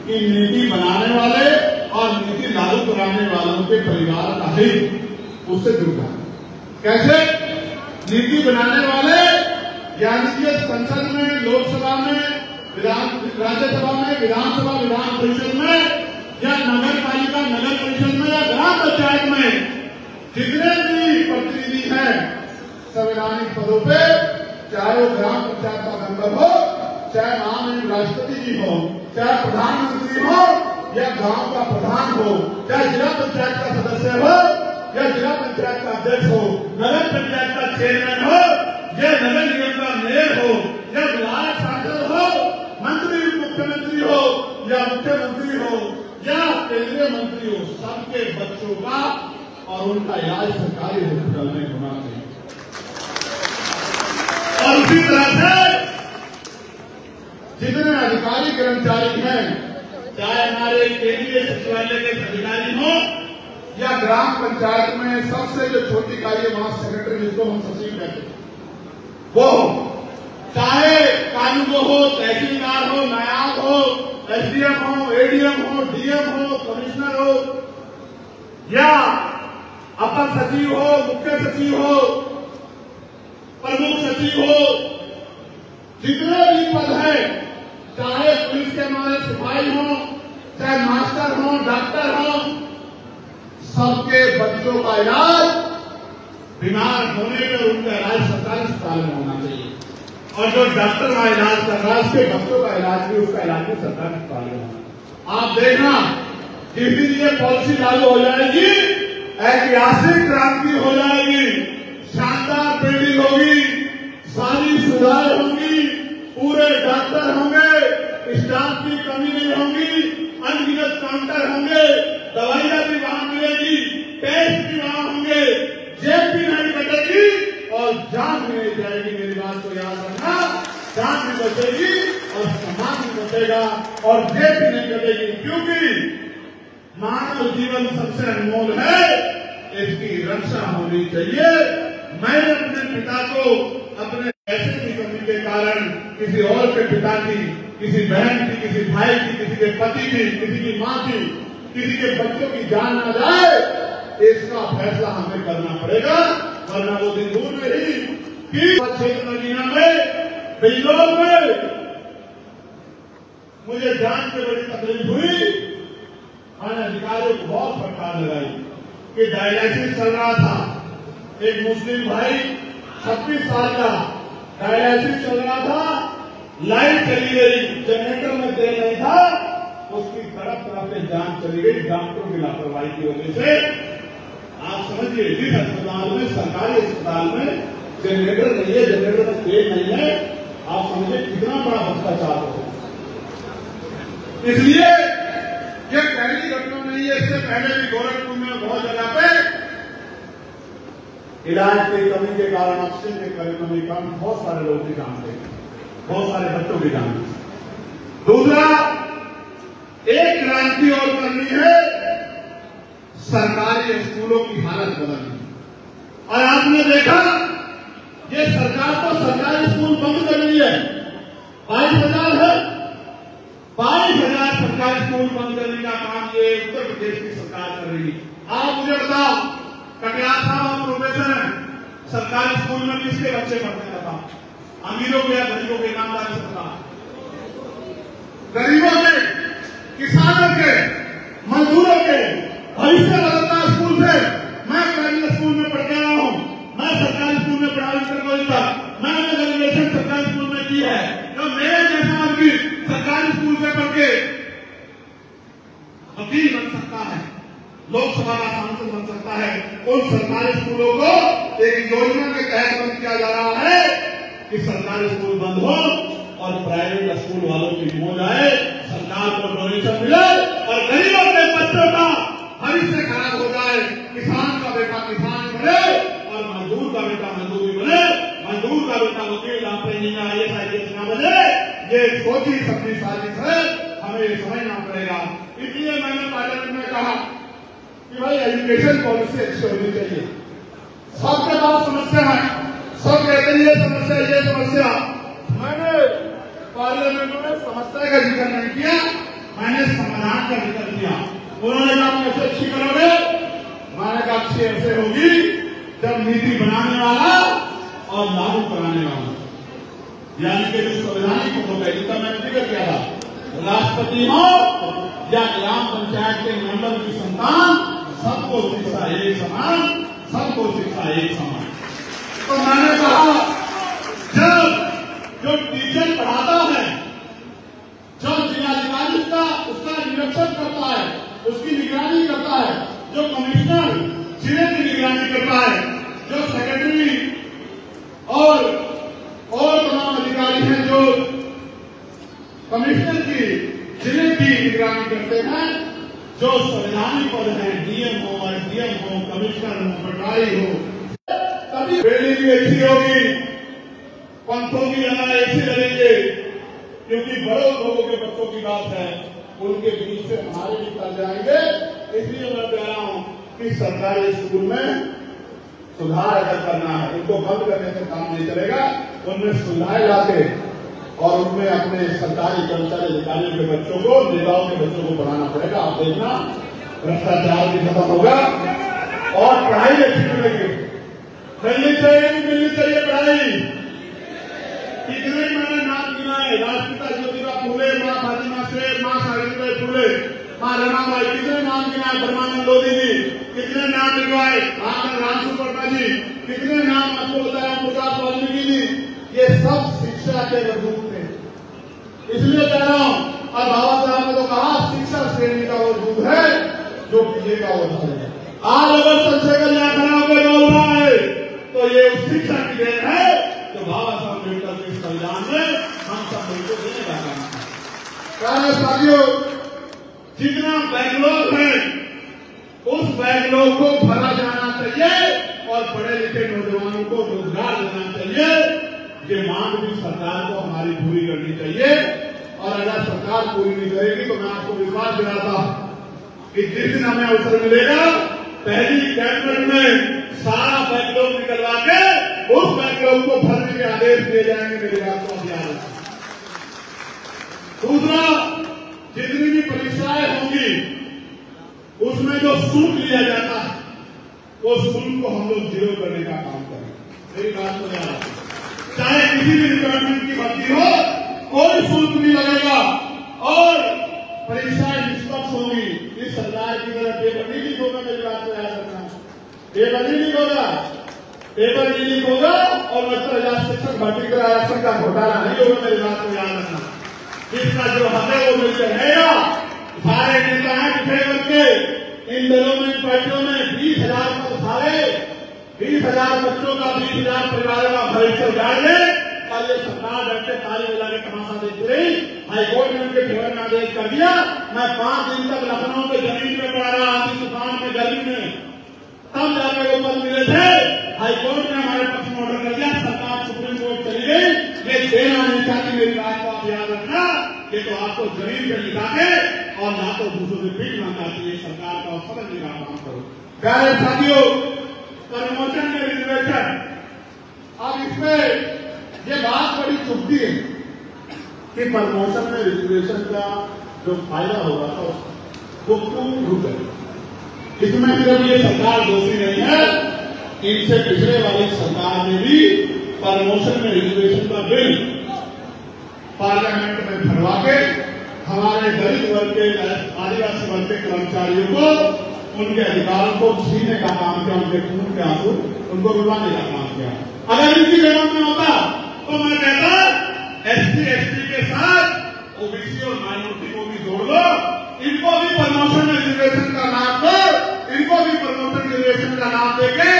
कि नीति बनाने वाले और नीति लागू कराने वालों के परिवार का हित उससे जुड़ता है। कैसे? नीति बनाने वाले यानी कि संसद में, लोकसभा में, राज्यसभा में, विधानसभा, विधान परिषद में या नगर पालिका, नगर परिषद में या ग्राम पंचायत में जितने भी प्रतिनिधि हैं संवैधानिक पदों पे, चाहे वो ग्राम पंचायत का मेंबर हो, चाहे महामहिम राष्ट्रपति जी हो, चाहे प्रधानमंत्री हो या गांव का प्रधान हो, चाहे जिला पंचायत का सदस्य हो या जिला पंचायत का अध्यक्ष हो, नगर पंचायत का चेयरमैन हो, या नगर निगम का मेयर हो, या विधायक सांसद हो, मंत्री मुख्यमंत्री हो, या मुख्यमंत्री हो, या केंद्रीय मंत्री हो, सबके बच्चों का और उनका इलाज सरकारी हॉस्पिटल में होना चाहिए। और उसी तरह से जितने अधिकारी कर्मचारी हैं, चाहे हमारे केंद्रीय सचिवालय के अधिकारी हो या ग्राम पंचायत में सबसे जो छोटी इकाई है वहां सेक्रेटरी, जिसको हम सचिव कहते हैं, वो चाहे कानून हो, तहसीलदार हो, नायाब हो, एसडीएम हो, एडीएम हो, डीएम हो, कमिश्नर हो, या अपर सचिव हो, मुख्य सचिव हो, प्रमुख सचिव हो, जितने भी पद है, चाहे पुलिस के हमारे सिपाही हो, चाहे मास्टर हो, डॉक्टर हो, सबके बच्चों का इलाज बीमार होने पर उनका इलाज सरकारी अस्पताल में होना चाहिए। और जो डॉक्टर का इलाज कर रहा है उसके बच्चों का इलाज भी, उसका इलाज भी सरकारी अस्पताल में होना। आप देखना जिस दिन ये पॉलिसी लागू हो जाएगी, ऐतिहासिक क्रांति हो जाएगी, शानदार बिल्डिंग होगी, सारी सुविधाएं होंगी, पूरे डॉक्टर होंगे, स्टाफ की कमी नहीं होगी, अनगिनत काउंटर होंगे, दवाइयां भी वहां मिलेगी, टेस्ट भी वहां होंगे, जेब भी नहीं कटेगी और जान भी नहीं जाएगी। मेरी बात को याद रखना, जान भी बचेगी और समाज भी बचेगा और जेब भी नहीं कटेगी, क्योंकि मानव जीवन सबसे अनमोल है, इसकी रक्षा होनी चाहिए। मैंने अपने पिता को अपने पैसे की कमी के कारण किसी और के पिता की, किसी बहन की, किसी भाई की, किसी के पति की, किसी की मां की, किसी के बच्चों की जान ना जाए, इसका फैसला हमें करना पड़ेगा, वरना वो दिन दूर नहीं कि 6 महीना में बिल्लोर में मुझे जान के बड़ी तकलीफ हुई। मैंने अधिकारियों को बहुत फटकार लगाई कि डायलिसिस चल रहा था, एक मुस्लिम भाई 26 साल का डायलिसिस चल रहा था, लाइट चली गई, जनरेटर में तेल नहीं था, उसकी तरफ से जान चली गई डॉक्टरों की लापरवाही की वजह से। आप समझिए, जिस अस्पताल में, सरकारी अस्पताल में जनरेटर नहीं है, जनरेटर में तेल नहीं है, आप समझिए कितना बड़ा भ्रष्टाचार हो। इसलिए ये पहली घटना नहीं है, इससे पहले भी गोरखपुर में बहुत जगह पे इलाज की कमी के कारण, ऑक्सीजन की कमी के कारण बहुत सारे लोग की जान गए, बहुत सारे बच्चों की जान गई। दूसरा, एक क्रांति और करनी है, सरकारी स्कूलों की हालत बदलनी। और आपने देखा ये सरकार तो सरकारी स्कूल बंद कर रही है, 22,000 है, 22,000 सरकारी स्कूल बंद करने का काम ये उत्तर प्रदेश की सरकार कर रही है। आप मुझे बताओ, कटियार साहब प्रोफेसर हैं, सरकारी स्कूल में किसके बच्चे पढ़ते हैं? बताओ, अमीरों के या गरीबों के? ईमानदारी से बताओ, गरीबों के, किसानों के, मजदूरों के भविष्य बदलता है स्कूल से। मैं प्राइवेट स्कूल में पढ़ के आया हूं, मैं सरकारी स्कूल में पढ़ा था, मैंने ग्रेजुएशन सरकारी स्कूल में की है। तो मेरे जैसा आदमी सरकारी स्कूल से पढ़ के वकील बन सकता है, लोकसभा का सांसद बन सकता है। उन सरकारी स्कूलों को एक योजना के तहत बंद किया जा रहा है कि सरकारी स्कूल बंद हो और प्राइवेट स्कूल वालों की हो जाए, सरकार को डोनेशन मिले और गरीबों के बच्चों का भविष्य खराब हो जाए। किसान का बेटा किसान बने और मजदूर का बेटा मजदूरी बने, मजदूर का बेटा वकील, डॉक्टर, इंजीनियर, IAS ना बने। ये सोची सबकी साजिश है, हमें ये समझना पड़ेगा। इसलिए मैंने पार्लियामेंट में कहा कि भाई एजुकेशन पॉलिसी अच्छी होनी चाहिए। सबके पास समस्या है, सब कहते हैं ये समस्या, ये समस्या। मैंने पार्लियामेंट में समस्या का जिक्र नहीं किया, मैंने समाधान का जिक्र किया। उन्होंने कहा कैसे अच्छी करोगे? मैंने कहा अच्छी ऐसे होगी जब नीति बनाने वाला और लागू कराने वाला, यानी कि जो संवैधानिक होगा, जिसका मैंने जिक्र किया था, राष्ट्रपति हो या ग्राम पंचायत के मेंबर की संतान, सबको शिक्षा एक समान, सबको शिक्षा एक समान। तो मैंने कहा जब जो टीचर पढ़ाता है, जो जिलाधिकारी उसका निरीक्षण करता है, उसकी निगरानी करता है, जो कमिश्नर जिले की निगरानी करता है, जो सेक्रेटरी और और तमाम अधिकारी हैं जो कमिश्नर की जिले की निगरानी करते हैं, जो संवैधानिक पद हैं, डीएम हो, एसडीएम हो, कमिश्नर हो, पटवारी हो, तभी बेड़ी भी अच्छी होगी, पंथों की लड़ाई ऐसी लड़ेंगे, क्योंकि बड़े लोगों के बच्चों की बात है, उनके बीच से हमारे भी कर जाएंगे। इसलिए मैं कह रहा हूं कि सरकारी स्कूल में सुधार अगर करना है, इनको बंद करने से काम नहीं चलेगा, उनमें सुधार लाके और उनमें अपने सरकारी कर्मचारी अधिकारियों के बच्चों को, नेताओं के बच्चों को पढ़ाना पड़ेगा। आप देखना भ्रष्टाचार भी खत्म होगा और पढ़ाई अच्छी मिलेगी। मिलनी चाहिए पढ़ाई। कितने मैंने नाम गिना है, राष्ट्रपिता ज्योतिबा फूले, माँ फातिमा शेख, माँ सावित्रीबाई फूले, माँ रमाबाई, कितने नाम गिना है, ब्रह्मानंद लोधी जी, कितने नाम लिखवाए, रामसु वर्मा जी, कितने नाम आपको बताया, प्रकाश वाल्मीकि जी, ये सब शिक्षा के वजूद थे। इसलिए कह रहा हूं, और बाबा साहब ने तो कहा शिक्षा श्रेणी का वजूद है जो पीछे का वजूद है। आज अगर चंद्रशेखर यहाँ खड़ा होकर बोल रहा है तो ये उस शिक्षा की देन है जो बाबा साहब अम्बेडकर के संविधान में हम सब मिलकर देने का काम है। साथियों, जितना बैकलॉग है उस बैकलॉग को भरा जाना चाहिए और पढ़े लिखे नौजवानों को रोजगार देना चाहिए। ये मांग भी सरकार को हमारी पूरी करनी चाहिए, और अगर सरकार पूरी नहीं करेगी तो मैं आपको विश्वास दिलाता हूं कि जिस दिन हमें अवसर मिलेगा, पहली कैबिनेट में सारा बैकलॉग निकलवा के उस बैकलॉग को भरने के आदेश दिए जाएंगे। मेरी बात को ध्यान रखें। दूसरा, जितनी भी परीक्षाएं होंगी उसमें जो शुल्क लिया जाता है वो शुल्क को हम लोग जीरो करने का काम करें। मेरी बात को ध्यान रखें। चाहे किसी भी डिपार्टमेंट की भर्ती हो, कोई शुल्क नहीं लगेगा और परीक्षाएं निष्पक्ष होंगी। इस सरकार की तरह पेपर नहीं लीक होगा। मेरी बात को याद रखना, पेपर नहीं लीक होगा, पेपर नहीं लीक होगा और 70,000 शिक्षक भर्ती का आरक्षण का घोटाला नहीं होगा। मेरी बात को याद रखना। इसका जो हक है वो मिलकर रहेगा। सारे नेता हैं पिछड़े वर्ग के, इन दलों में, पार्टियों में 20,000 पद उठाए, 20,000 बच्चों का, 20,000 परिवारों का भविष्य उजाड़ ले, और ये सरकार डरते ताली बजा के तमाशा देखती रही। हाईकोर्ट ने उनके फेवर में आदेश कर दिया। मैं 5 दिन तक लखनऊ के जमीन में पड़ा रहा, आंधी तूफान में, गर्मी में, तब जाकर वो पद मिले थे। हाईकोर्ट ने हमारे पक्ष में ऑर्डर कर दिया, सरकार सुप्रीम कोर्ट चली गई। ये देना नहीं चाहती। मेरी बात को आप याद रखना, ये तो आपको जमीन पर लिखा के और ना तो दूसरों से पीटना चाहती है। सरकार का समझने का काम करो। प्यारे साथियों, प्रमोशन में रिजर्वेशन, अब इसमें ये बात बड़ी चुभती है कि प्रमोशन में रिजर्वेशन का जो फायदा होगा तो वो क्यों रुके। इसमें सिर्फ ये सरकार दोषी नहीं है, इनसे पिछले वाली सरकार ने भी प्रमोशन में रिजर्वेशन का बिल पार्लियामेंट में भरवा के हमारे दलित वर्ग के, आदिवासी वर्ग के कर्मचारियों को उनके अधिकारों को छीनने का काम किया, उनके खून के आंसू उनको रुलाने का काम किया। अगर इनकी जरूरत में होता तो मैं कहता एससी एसटी के साथ ओबीसी और माइनॉरिटी को भी जोड़ लो, इनको भी प्रमोशन में रिजर्वेशन का नाम दो, इनको भी प्रमोशन रिजर्वेशन का नाम देके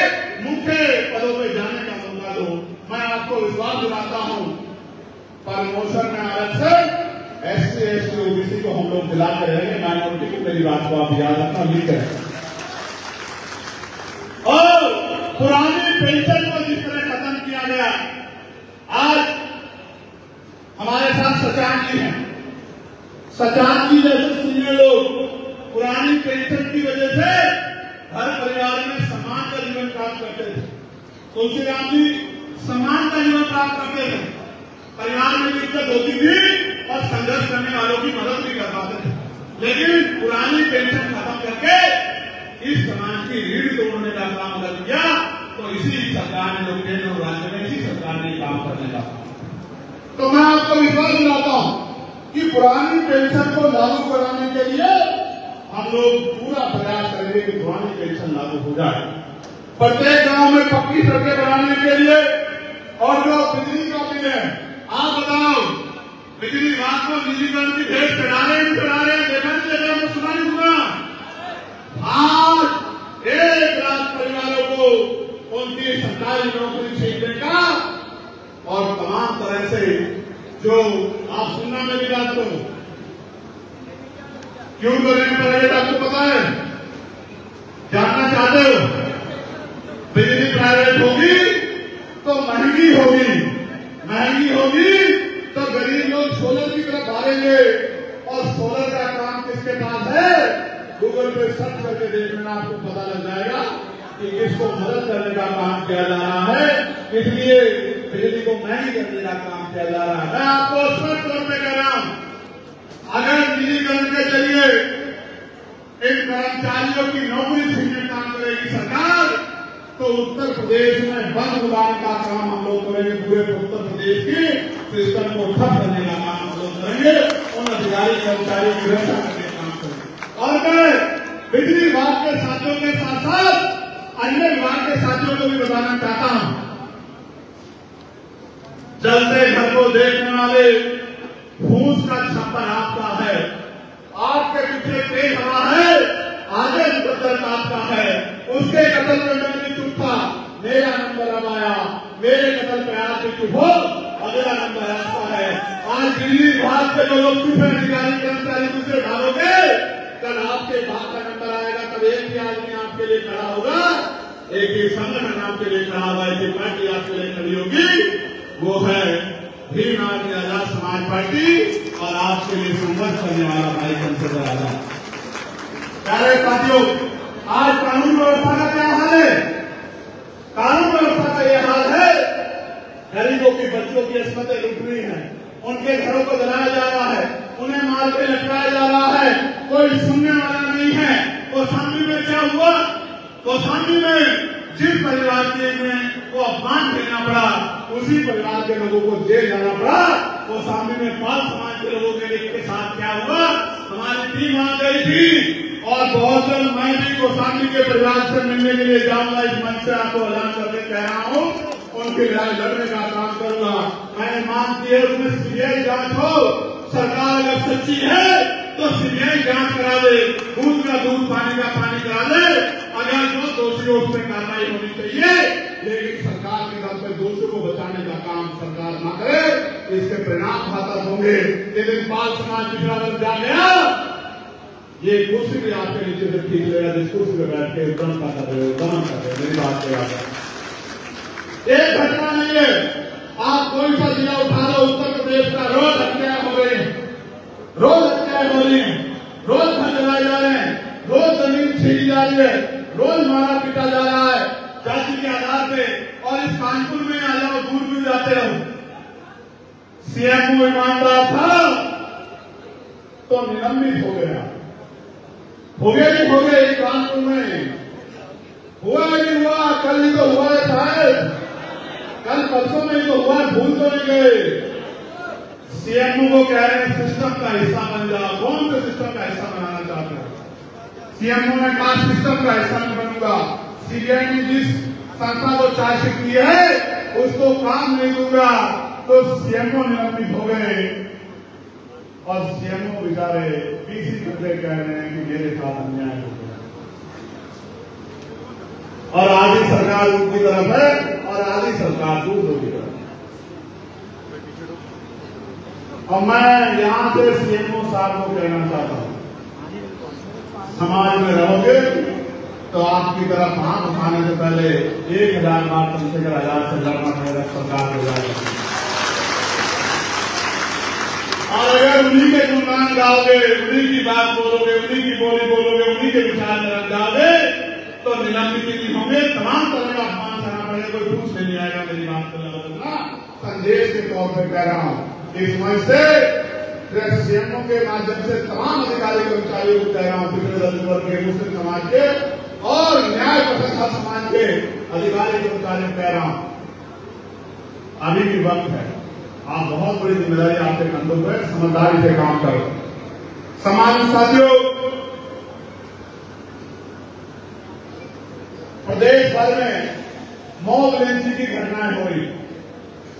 मुख्य पदों पर जाने का मौका दो। मैं आपको विश्वास दिलाता हूं, प्रमोशन में आरक्षण एससी एसटी ओबीसी को हम लोग दिलाते रहेंगे, माइनॉरिटी की। मेरी बात को आप याद रखना, लिख रहे। और पुरानी पेंशन को जिस तरह खत्म किया गया, आज हमारे साथ सचान जी हैं। सचान जी जैसे सीनियर लोग पुरानी पेंशन की वजह से हर परिवार में सम्मान का जीवन प्राप्त करते थे। तुलसीराम जी सम्मान का जीवन प्राप्त करते थे, परिवार में दिक्कत होती थी और संघर्ष करने वालों की मदद भी कर पाते थे। लेकिन पुरानी पेंशन खत्म करके इस समाज की रीढ़ तोड़ने का काम कर दिया, तो इसी सरकार ने, जो केंद्र और राज्य में, इसी सरकार ने काम करने का। तो मैं आपको विश्वास दिलाता हूं कि पुरानी पेंशन को लागू कराने के लिए हम लोग पूरा प्रयास करेंगे कि पुरानी पेंशन लागू हो जाए। प्रत्येक गांव में पक्की सड़कें बनाने के लिए, और जो बिजली का बिल है, आप बताओ बिजली विभाग को निजीकरण की भेंट चढ़ा रहे हैं, देखा तो सुना नहीं सुना। आज 1 लाख परिवारों को उनकी सरकारी नौकरी छीनने का ऐसे जो आप सुनना मेरी बात को क्यों कर रहे हैं प्राइवेट, आपको पता है? जानना चाहते हो? बिजली प्राइवेट होगी तो महंगी होगी, महंगी होगी तो गरीब लोग सोलर की तरफ भागेंगे। और सोलर का काम किसके पास है? गूगल पे सर्च करके देख लेना, आपको पता लग जाएगा कि किसको मदद करने का काम किया जा रहा है। इसलिए बिजली को महंगी करने का काम किया जा रहा है। मैं आपको स्पष्ट तौर पर कह रहा हूं, अगर निजीकरण के जरिए इन कर्मचारियों की नौकरी छीनने काम करेगी सरकार, तो उत्तर प्रदेश में बंद उड़ाने का काम हम लोग करेंगे। पूरे उत्तर प्रदेश की सिस्टम को ठप करने का काम हम लोग करेंगे। उन अधिकारी कर्मचारियों की रक्षा करने का काम करेंगे। और मैं बिजली विभाग के साथियों के साथ साथ अन्य विभाग के साथियों को भी बताना चाहता हूं, जलते घर को देखने वाले फूस का छप्पर आपका है, आपके पीछे तेज हवा है, आगे मुकद्दर आपका है। उसके कत्ल में मैं भी चुप था, मेरा नंबर अब आया, मेरे कत्ल पे आप भी चुप हो, अगला नंबर आपका है। आज दिल्ली विभाग के जो लोग चुप है, अधिकारी कर्मचारी दूसरे ढालोगे, कल आपके विभाग का नंबर आएगा, तब एक ही आदमी आपके लिए खड़ा होगा, एक ही संगठन आपके लिए खड़ा होगा, एक ही पार्टी आपके लिए खड़ी होगी, वो है भीम आदमी आजाद समाज पार्टी। और आपके लिए संघर्ष करने वाला भाई चंद्रशेखर आजाद। प्यारे साथियों, आज कानून व्यवस्था का क्या हाल है? कानून व्यवस्था का यह हाल है, गरीबों की बच्चों की अस्मतें लूट रही हैं, उनके घरों को जलाया जा रहा है, उन्हें मार के लटकाया जा रहा है, कोई सुनने वाला नहीं है। कौशाम्बी में क्या हुआ? कौशाम्बी में जिस परिवार के को अपमान झेलना पड़ा, उसी परिवार के लोगों को जेल जाना पड़ा। कौशाम्बी में पाल समाज के लोगों के साथ क्या हुआ? हमारी टीम आ गई थी और बहुत जल्द मैं भी कौशाम्बी के परिवार से मिलने के लिए जाऊंगा। इस मंच से आपको ऐलान करके कह रहा हूं, उनके लड़ाई लड़ने का काम करूंगा। मैंने मांग की है उसमें सीबीआई जांच हो। सरकार अगर सच्ची है तो सीबीआई जांच करा दे, दूध का दूध पानी का पानी करा दे। अगर जो दोषी हो उसमें कार्रवाई होनी चाहिए, लेकिन सरकार की तरफ से दोषियों को बचाने का काम सरकार न करे, इसके परिणाम घातक होंगे। लेकिन बाल समाज पिछड़ा वर्ग जा गया, ये कुर्सी भी आपके नीचे से ठीक लेगा, जिस कुर्सी पे बैठ के दम का कर रहे हो, दमन कर रहे हो। मेरी बात को याद है, एक घटना नहीं है, आप कोई सा जिला उठा लो, उत्तर प्रदेश का रोज हत्याएं हो रही है, रोज हत्याएं हो रही है, रोज घर जलाए जा रहे हैं, रोज जमीन छीनी जा रही है, रोज मारा पीटा जा रहा है जाति के आधार पे। और इस कानपुर में आ जाओ, दूर दूर जाते रहो। सीएमओ ईमानदार था तो निलंबित हो गया, हो गया नहीं हो गया? एक कानपुर में हुआ नहीं हुआ? कल ही तो हुआ है शायद, कल परसों में ही तो हुआ, भूल तो नहीं गए। सीएमओ को कह रहे हैं सिस्टम का हिस्सा बन जाओ। कौन से सिस्टम का हिस्सा बनाना चाहते हैं? सीएमओ ने कहा सिस्टम का हिस्सा नहीं बनूंगा। सीबीआई ने जिस संस्था को चार्जशीट दी है उसको काम नहीं दूंगा, तो सीएमओ निलंबित हो गए। और सीएमओ बेचारे पीसी घंटे कह रहे हैं कि मेरे साथ अन्याय हो गया। और आधी सरकार उनकी तरफ है और आधी सरकार दूसरों की तरफ। और मैं यहां से सीएमओ साहब को कहना चाहता हूं, समाज में रहोगे तो आपकी तरफ हाथ उठाने से पहले 1000 बार चंद्रशेखर आजाद से लड़ना पड़ेगा, सरकार हो जाएगी। और अगर उन्हीं के गुणगान गाओगे, उन्हीं की बात बोलोगे, उन्हीं की बोली बोलोगे, उन्हीं के विचार में रख जाओगे, तो निलंबित नहीं होंगे, तमाम तरह का अपमान करना पड़ेगा, कोई पूछ नहीं आएगा। मेरी बात को संदेश के तौर पर कह रहा हूं, इस मंच से सीएमओ के माध्यम से तमाम अधिकारी कर्मचारियों को कह रहा हूं, पिछड़े दलित वर्ग के, मुस्लिम समाज के और न्याय पसंद समाज के अधिकारी कर्मचारियों को कह रहा हूं, अभी भी वक्त है, आप बहुत बड़ी जिम्मेदारी आपके कंधों पर, समझदारी से काम करो। समाज साथियों, प्रदेश भर में मॉब लिंचिंग की घटनाएं हो रही,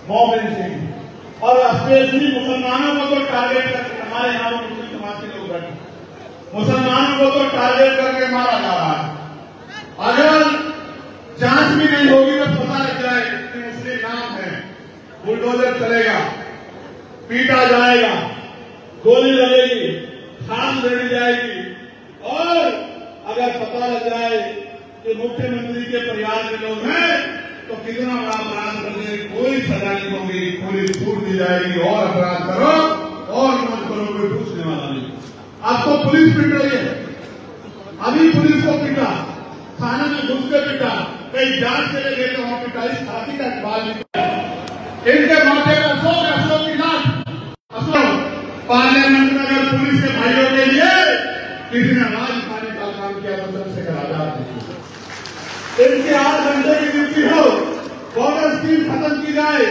मॉब लिंचिंग, और स्पेशली मुसलमानों को तो टारगेट करके, हमारे यहाँ मुस्लिम समाज के लोग बैठे, मुसलमानों को तो टारगेट करके मारा जा रहा है। अगर जांच भी नहीं होगी तो पता लग जाए कि मुस्लिम नाम है, बुलडोजर चलेगा, पीटा जाएगा, गोली लगेगी, खान लड़ी जाएगी, और अगर पता लग जाए कि मुख्यमंत्री के परिवार के लोग हैं तो कितना बड़ा अपराध करने की कोई सजा नहीं होगी, पुलिस छूट दी जाएगी, और अपराध करो और मत करो, कोई पूछने वाला नहीं। अब तो पुलिस पिट रही है, अभी पुलिस को पिटा, थाने में घुस के पिटा, कई जांच के लिए गए तो वहां पिटा, इस छाती का इकबाल निकला, इनके माथे पर अशोक की नाथ, अशोक पार्लियामेंट में अगर पुलिस के भाइयों के लिए किसी ने आवाज उठाने का काम किया तो चंद्रशेखर आजाद ने। इनके 8 घंटे की ड्यूटी हो, बॉर्डर स्कीम खत्म की जाए,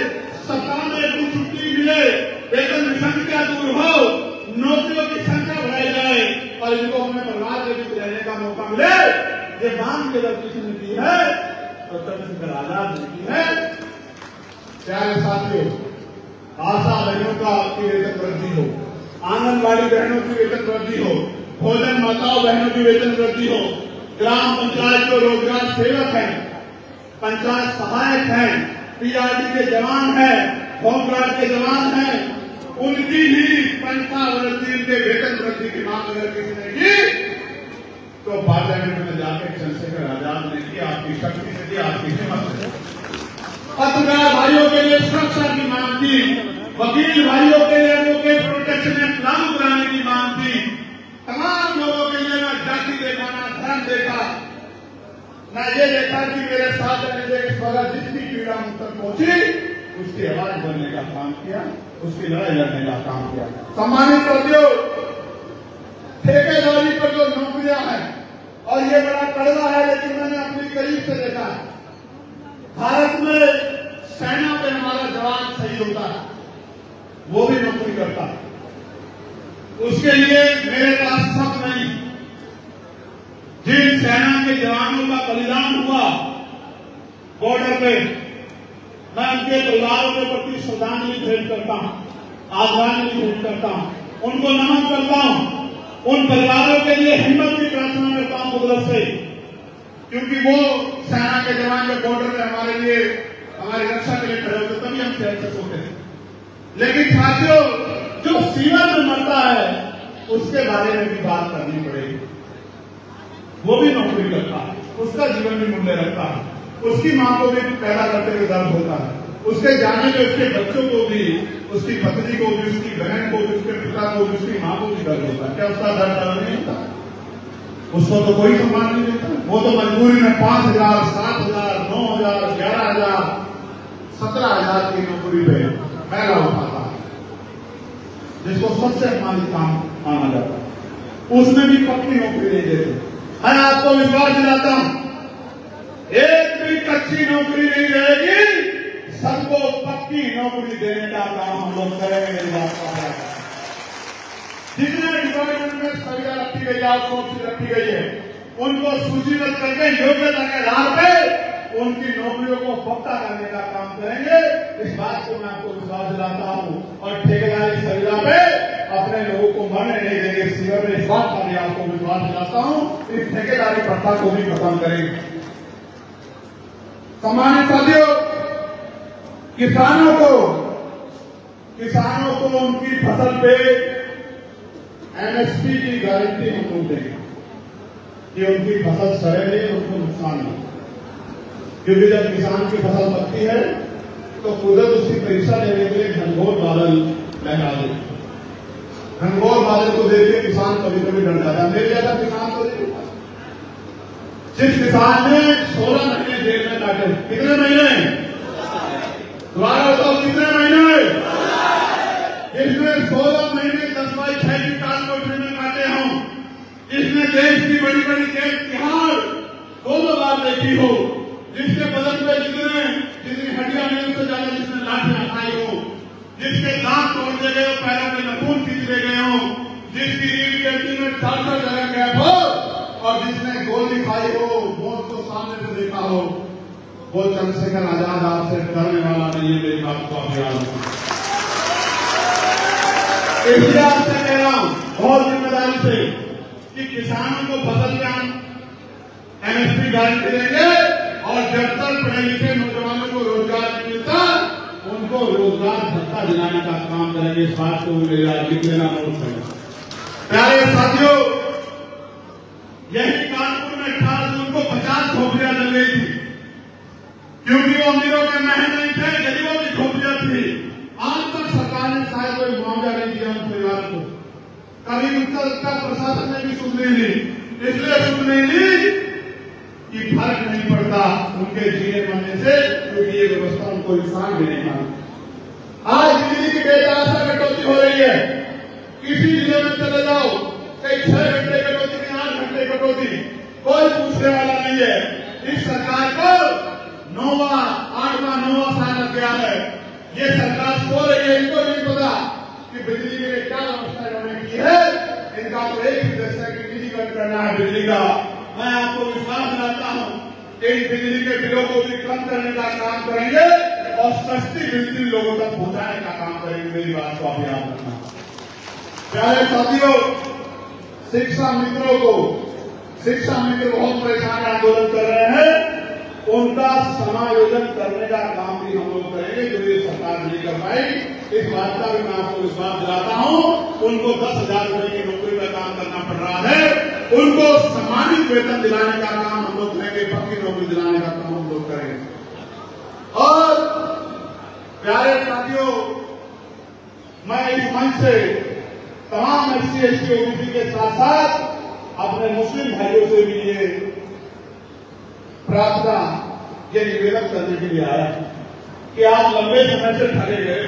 सप्ताह में 2 छुट्टी मिले, वेतन संख्या दूर हो, नौकरियों की संख्या बढ़ाई जाए और इनको अपने परिवार के बीच रहने का मौका मिले, ये मांग के जब किसी ने की है तो चंद्रशेखर आजाद ने की है। प्यारे साथियों, आशा बहनों का की वेतन वृद्धि हो, आंगनबाड़ी बहनों की वेतन वृद्धि हो, भोजन माताओं बहनों की वेतन वृद्धि हो, ग्राम पंचायत जो रोजगार सेवक हैं, पंचायत सहायक हैं, पीआरडी के जवान हैं, होमगार्ड के जवान हैं, उनकी भी तनख्वाह वृद्धि, उनके वेतन वृद्धि की मांग अगर किसी ने की तो पार्लियामेंट में जाकर चंद्रशेखर आजाद ने की, आपकी शक्ति से की, आपकी हिम्मत से। पत्रकार भाइयों के लिए सुरक्षा की मांग की, वकील भाइयों के लिए एडवोकेट प्रोटेक्शन एक्ट लागू कराने की मांग की, तमाम लोगों के लिए मैं जाति देखा, ना धर्म देखा, ना ये देखा कि मेरे साथ रहने से इस वक्त जितनी पीड़ा मुझ तक पहुंची उसकी आवाज बनने का काम किया, उसकी लड़ाई लड़ने का काम किया। सम्मानित साथियों, ठेकेदारी पर जो नौकरियां हैं, और ये बड़ा कड़वा है लेकिन मैंने अपनी करीब से देखा है, भारत में सेना पे हमारा जवान शहीद होता है, वो भी नौकरी करता है, उसके लिए मेरे पास शक नहीं। जिन सेना के जवानों का बलिदान हुआ बॉर्डर पे, मैं उनके परिवारों के प्रति श्रद्धांजलि भेंट करता हूं, आदरांजलि भेंट करता हूं, उनको नमन करता हूं, उन परिवारों के लिए हिम्मत की प्रार्थना करता हूं कुदरत से, क्योंकि वो सेना के जवान जब बॉर्डर पे हमारे लिए, हमारी रक्षा के लिए खड़े होते तभी हम सुरक्षित होते थे। लेकिन साथियों, जो सीमा में मरता है उसके बारे में भी बात करनी पड़ेगी। वो भी नौकरी करता है, उसका जीवन भी मूल्य रखता है, उसकी मां को भी पैदा करते हुए दर्द होता है, उसके जाने में उसके बच्चों को भी, उसकी पत्नी को भी, उसकी बहन को भी, उसके पिता को भी, उसकी मां को भी दर्द होता है। क्या उसका दर्द अलग नहीं होता? उसको तो कोई सम्मान नहीं देता। वो तो मजबूरी में 5,000, 7,000, 9,000, 11,000, 17,000 की नौकरी पे पहला उठाता है, जिसको सबसे अपमानित काम माना जाता है, उसमें भी पक्की नौकरी नहीं देते। मैं आपको विश्वास दिलाता हूं, एक भी कच्ची नौकरी नहीं रहेगी, सबको पक्की नौकरी देने का काम हम लोग करेंगे। मेरी बात का जितने डिपार्टमेंट में सरिया रखी गई है, आउटसोर्सिंग रखी गई है, उनको सूचीबद्ध करके योग्यता के आधार पे उनकी नौकरियों को पक्का करने का काम करेंगे। इस बात को मैं आपको विश्वास दिलाता हूं, और ठेकेदारी सरिया पे अपने लोगों को मरने नहीं देंगे। सीवर में इस बात का भी आपको विश्वास दिलाता हूं, इस ठेकेदारी प्रथा को भी खत्म करेंगे। सम्मानित साथियों, किसानों को उनकी फसल पे एमएसपी की गारंटी हम लोग देंगे कि उनकी फसल सड़े नहीं, उनको नुकसान नहीं। क्योंकि जब किसान की फसल पकती है तो कुदरत उसकी परीक्षा लेने के लिए घनघोर बादल लगा दे। घनघोर बादल को देख के किसान कभी कभी डर जाता है। मेरे जैसा किसान को जिस किसान ने 16 महीने जेल में काटे, कितने महीने दोबारा बताओ, कितने महीने? जिसने 16 महीने 10/6 की काल कोठरी में काटे हों, जिसने देश की बड़ी बड़ी जेल तिहाड़ 2 बार देखी हो, जिसके बदन पे जितनी हड्डियां नहीं उससे ज्यादा जिसने लाठियां खाई हो, जिसके दांत तोड़ दिए गए हो, पैरों में नखून खींच ले गए हो, जिसकी रीढ़ के अंदर में 4 जगह गैप हो, और जिसने गोली खाई हो, मौत को सामने से देखा हो, वो चंद्रशेखर आजाद आपसे डरने वाला नहीं है। मेरी बात को आप याद रखना। इसलिए आपसे कह रहा हूं बहुत जिम्मेदारी से कि किसानों को फसल का एमएसपी गारंटी देंगे, और जब तक पढ़े लिखे नौजवानों को रोजगार नहीं मिलता उनको रोजगार भत्ता दिलाने का काम करेंगे। इस बात को लिख लेना नोट करें। प्यारे साथियों, यही कानपुर में 18 जून को 50 झोपड़ियां जल गई थी, क्योंकि वो अमीरों के महल नहीं थे, गरीबों की झोपड़ियां थी। आज तक सरकार ने शायद कोई मुआवजा नहीं दिया उन परिवार को, कभी उनका प्रशासन ने भी सुन नहीं ली। इसलिए सुन नहीं ली कि फर्क नहीं पड़ता उनके जीने मरने से, क्योंकि ये व्यवस्था उनको इंसान भी नहीं मानती। आज बिजली की बेतहाशा कटौती हो रही है। किसी जिले में चले जाओ, कई 6 घंटे कटौती, 8 घंटे कटौती, कोई पूछने वाला नहीं है। इस सरकार को 9वां साल लग गया है। ये सरकार सो रही है, इनको नहीं पता कि बिजली के लिए क्या व्यवस्था इन्होंने की है। इनका तो एक ही उद्देश्य है कि निजीकरण करना है बिजली का। मैं आपको विश्वास दिलाता हूं, इन बिजली के बिलों को भी कम करने का काम करेंगे और सस्ती बिजली लोगों तक पहुंचाने का काम करेंगे। मेरी बात को आप याद रखना। प्यारे साथियों, शिक्षा मित्र बहुत परेशान आंदोलन कर रहे हैं। उनका समायोजन करने का काम भी हम लोग करेंगे, जो ये सरकार नहीं कर पाई। इस बात का भी मैं आपको विश्वास दिलाता हूं। उनको 10,000 रुपए की नौकरी में काम करना पड़ रहा है, उनको सम्मानित वेतन दिलाने का काम हम लोग करेंगे, पक्की नौकरी दिलाने का काम हम लोग करेंगे। और प्यारे साथियों, मैं इस मंच से तमाम SC ST OBC के साथ साथ अपने मुस्लिम भाइयों से भी ये प्रार्थना, ये निवेदन करने के लिए आया कि आप लंबे समय से ठगे गए,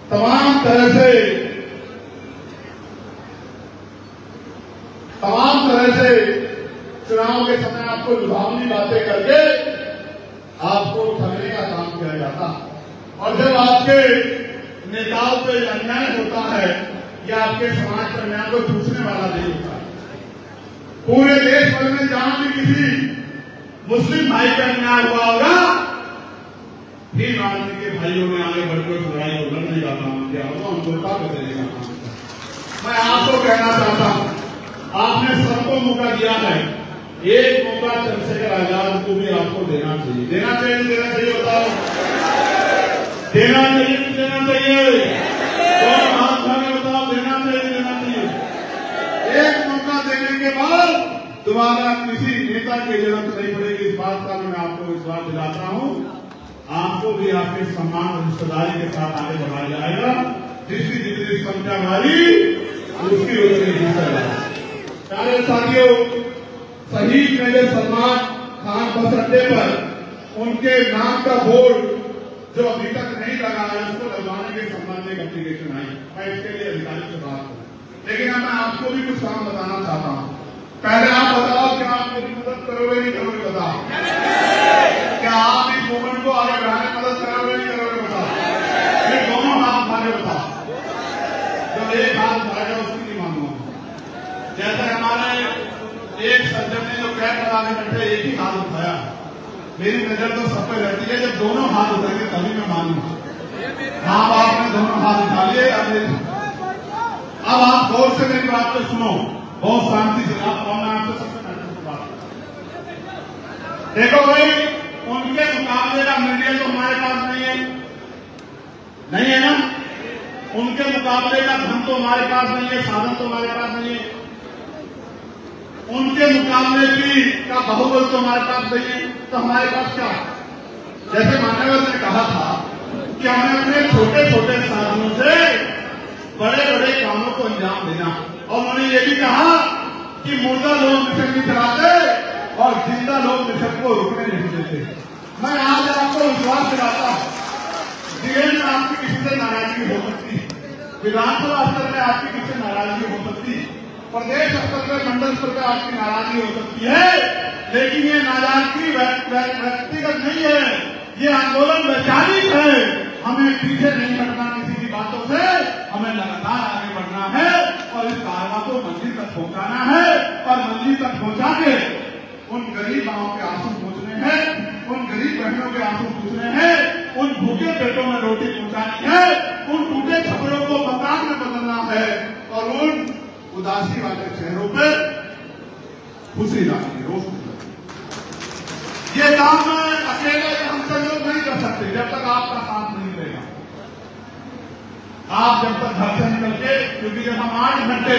तमाम तरह से चुनाव के समय आपको लुभावनी बातें करके आपको ठगने का काम किया जाता। और जब आपके नेताओं पे अन्याय होता है या आपके समाज पर अन्याय को पूछने वाला नहीं होता। पूरे देश भर में जहां भी किसी मुस्लिम भाई का अन्याय हुआ होगा, फिर राजनीति के भाइयों ने आगे बढ़कर लड़ाई को लड़ने का काम किया होगा, उनको ताकत देने का काम किया। मैं आपको कहना चाहता हूं, आपने सबको मौका दिया है, एक मौका चंद्रशेखर आजाद को भी आपको देना चाहिए। देना चाहिए बताओ, देना चाहिए कौन हाथ उठाने बताओ, देना चाहिए। एक मौका देने के बाद दोबारा किसी नेता की जरूरत नहीं पड़ेगी। इस बात का मैं आपको विश्वास दिलाता हूं। आपको भी आपके सम्मान और रिश्तेदारी के साथ आगे बढ़ाया जाएगा। जिसकी संख्या हमारी उसकी उतनी। प्यारे साथियों, शहीद मेजर सलमान खान बस अड्डे पर उनके नाम का बोर्ड जो अभी तक नहीं लगा है, उसको लगवाने के संबंध में एप्लीकेशन आई। मैं इसके लिए अधिकारी से बात करूं, लेकिन अब मैं आपको भी कुछ काम बताना चाहता हूं। पहले आप बताओ, क्या आप मेरी मदद करोगे नहीं करोगे? बताओ, क्या आप इस मूवमेंट को आगे बढ़ाने में मदद करोगे नहीं करोगे? बताओ। ये दोनों हाथ उठाने बताओ। जब एक हाथ उठाएगा उसकी नहीं मानूंगा। जैसे हमारे एक सज्जन ने जो कैब लगाने बैठे एक ही हाथ उठाया, मेरी नजर तो सब पे रहती है, जब दोनों हाथ उठाएंगे तभी मैं मानूंगा। माँ बाप ने दोनों हाथ उठा लिए। अब आप गौर से मेरी बात को सुनो, बहुत शांति से। मैं आपसे सबसे महत्वपूर्ण बात देखो भाई, उनके मुकाबले का मीडिया तो हमारे पास नहीं है ना। उनके मुकाबले का धन तो हमारे पास नहीं है, साधन तो हमारे पास नहीं है। उनके मुकाबले का बहुबल तो हमारे पास नहीं है, तो हमारे पास क्या? जैसे मान्यवर ने कहा था कि हमें अपने छोटे छोटे साधनों से बड़े बड़े कामों को अंजाम देना। और उन्होंने ये भी कहा कि मुर्दा लोग मिशन नहीं चलाते और जिंदा लोग मिशन को रुकने नहीं देते। मैं आज आपको विश्वास दिलाता हूं, जीवन में आपकी किसी से नाराजगी हो सकती है, विधानसभा स्तर में आपकी किसी से नाराजगी हो सकती है, प्रदेश स्तर पर मंडल स्तर पर आपकी नाराजगी हो सकती है, लेकिन ये नाराजगी व्यक्तिगत नहीं है, ये आंदोलन वैचारिक है। हमें पीछे नहीं हटना किसी की बातों से, हमें लगातार आगे बढ़ना है और इस कारवा को मंजिल तक पहुंचाना है। और मंजिल तक पहुंचा के उन गरीब माओं के आंसू पूछने हैं, उन गरीब बहनों के आंसू पूछने हैं, उन भूखे पेटों में रोटी पहुंचानी है, उन टूटे छपड़ों को मकान में बदलना है और उन उदासी वाले चेहरों पर खुशी लानी है, रोशनी। ये काम अकेले हम सब लोग नहीं कर सकते। जब तक आप जब तक घर से निकल के, क्योंकि जब हम 8 घंटे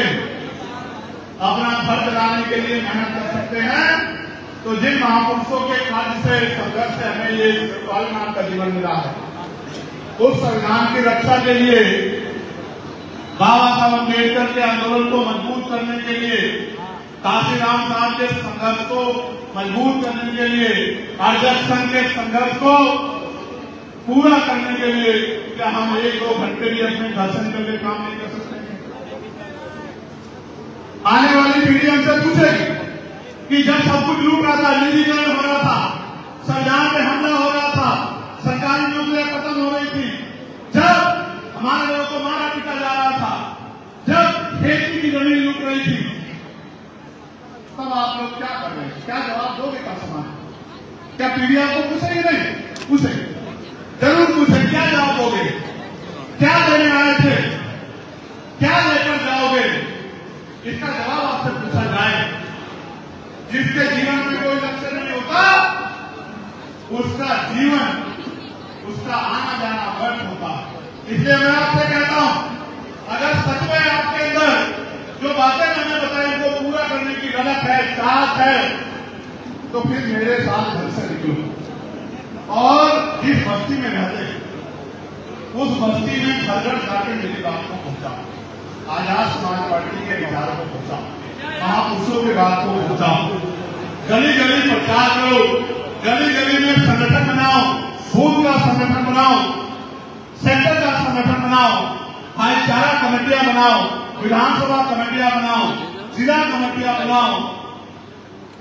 अपना घर चलाने के लिए मेहनत कर सकते हैं, तो जिन महापुरुषों के कार्य से, संघर्ष से हमें ये स्वाभिमान का जीवन मिला है, उस संविधान की रक्षा के लिए, बाबा साहब अम्बेडकर के आंदोलन को मजबूत करने के लिए, काशीराम साहब के संघर्ष को मजबूत करने के लिए, आरएसएस संघ के संघर्ष को पूरा करने के लिए क्या हम 1-2 घंटे भी अपने घर से निकल के काम नहीं कर सकते? आने वाली पीढ़ी हमसे पूछेगी कि जब सब कुछ लूट रहा था, निजीकरण हो रहा था, संविधान पे हमला हो रहा था, सरकारी नौकरियां खत्म हो रही थी, जब हमारे लोगों को मारा पीटा जा रहा था, जब खेती की जमीन लूट रही थी, तब आप लोग क्या कर रहे हैं? क्या जवाब दोगे का सवाल? क्या पीढ़ी आपको पूछेगी? नहीं पूछेगी, जरूर पूछेगी। क्या जवाब दोगे? क्या देने आए थे? क्या लेकर जाओगे? इसका जवाब आपसे पूछा जाए। जिसके जीवन में कोई लक्ष्य नहीं होता, उसका जीवन, उसका आना जाना व्यर्थ होता। इसलिए मैं आपसे कहता हूं, अगर सच में आपके अंदर जो बातें मैंने बताई उनको पूरा करने की ललक है, चाहत है, तो फिर मेरे साथ घर से निकलो और जिस बस्ती में रहते उस बस्ती में घर घर जाके मेरी बात को पहुंचाओ, आजाद समाज पार्टी के विचारों को पहुंचाओ, महापुरुषों की बात को पहुंचाओ, गली गली प्रचार करो, गली गली में संगठन बनाओ, बूथ का संगठन बनाओ, सेक्टर का संगठन बनाओ, भाईचारा कमेटियां बनाओ, विधानसभा कमेटियां बनाओ, जिला कमेटियां बनाओ,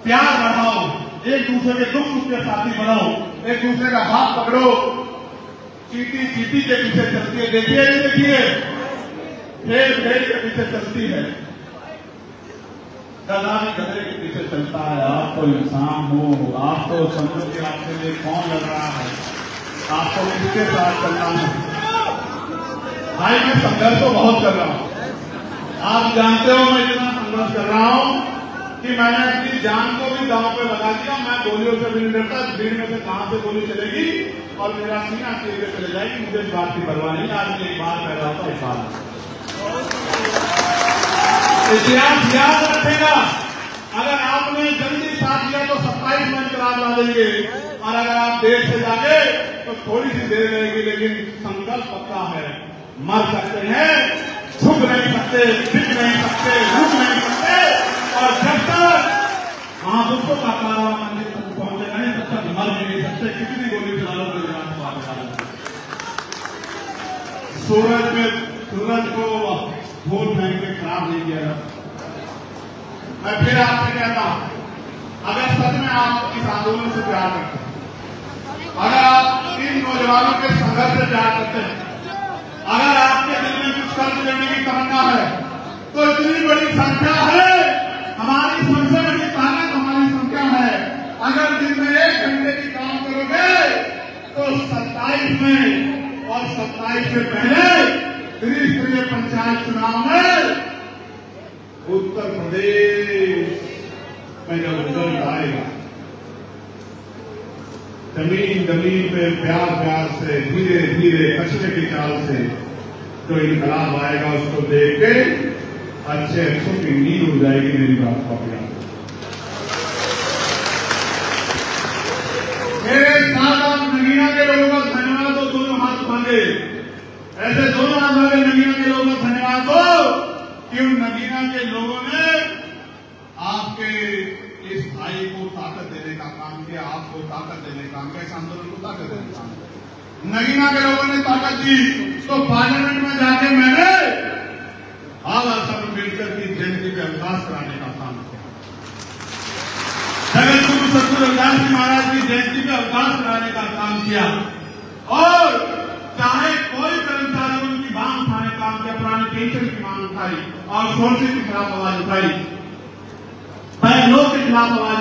प्यार बढ़ाओ, एक दूसरे के दुख सुख के साथी बनाओ, एक दूसरे का हाथ पकड़ो। चीटी चीटी के पीछे चलती है, देखिए ये देखिए, फेर के पीछे चलती है, गधा भी गधे के पीछे चलता है। आप तो इंसान हो, आप तो समझो कि आपके लिए कौन लग रहा है, आपको किसके साथ चलना है। भाई मैं संघर्ष तो बहुत कर रहा हूं, आप जानते हो मैं इतना संघर्ष कर रहा हूं कि मैंने अपनी जान को भी दांव पे लगा दिया। मैं गोलियों से भी नहीं डरता, भीड़ में से कहां से गोली चलेगी और मेरा सीना चीर के चले जाएगी, मुझे इस बात की परवाह नहीं। आज एक बार कह रहा था, एक बार इतिहास याद रखेगा। अगर आपने जल्दी साथ दिया तो 27 में इनकलाब ला देंगे, और अगर आप देर से जागे तो थोड़ी सी देर रहेगी, लेकिन संकल्प पक्का है। मर सकते हैं, झुक नहीं सकते, टिक नहीं सकते, रुक नहीं सकते, और जब तक महापुरुषों का कारा मंदिर तक पहुंचे नहीं तब तक मर भी नहीं सकते। कितनी गोली चला लो सूरज को भूल फेंक के खराब नहीं किया जाता। मैं फिर आपसे कहता हूं, अगर सच में आप इस आंदोलन से प्यार करते हैं, अगर आप इन नौजवानों के संघर्ष से प्यार करते हैं, अगर आपके दिल में कुछ कर्ज लेने की तमन्ना है, तो इतनी बड़ी संख्या है, हमारी सबसे बड़ी ताकत हमारी संख्या है। अगर दिन में 1 घंटे की काम करोगे तो 27 में और 27 से पहले त्रिस्तरीय पंचायत चुनाव में उत्तर प्रदेश में जब रिजल्ट आएगा, जमीन जमीन पे प्यार प्यार से धीरे धीरे कचरे की चाल से जो इनकलाब आएगा, उसको देख के अच्छे अच्छों की नींद उड़ जाएगी। मेरी बात को मेरे साथ आप नगीना के लोगों का धन्यवाद दो, दोनों हाथ मांगे, ऐसे दोनों हाथ मांगे नगीना के लोगों का धन्यवाद दो कि उन नगीना के लोगों ने आपके इस भाई को ताकत देने का काम किया, आपको ताकत देने का काम किया, इस आंदोलन को ताकत देने का काम किया। नगीना के लोगों ने ताकत दी तो पार्लियामेंट में जाके मैंने बाबा साहब अम्बेडकर की जयंती पे अवकाश कराने का काम किया, जगत गुरु सतगुरु रविदास जी महाराज की जयंती पे अवकाश कराने का काम किया, और चाहे कोई कर्मचारी उनकी मांग उठाने का काम किया, पुरानी पेंशन की मांग उठाई और सोर्सिंग के खिलाफ आवाज उठाई, लोग के खिलाफ आवाज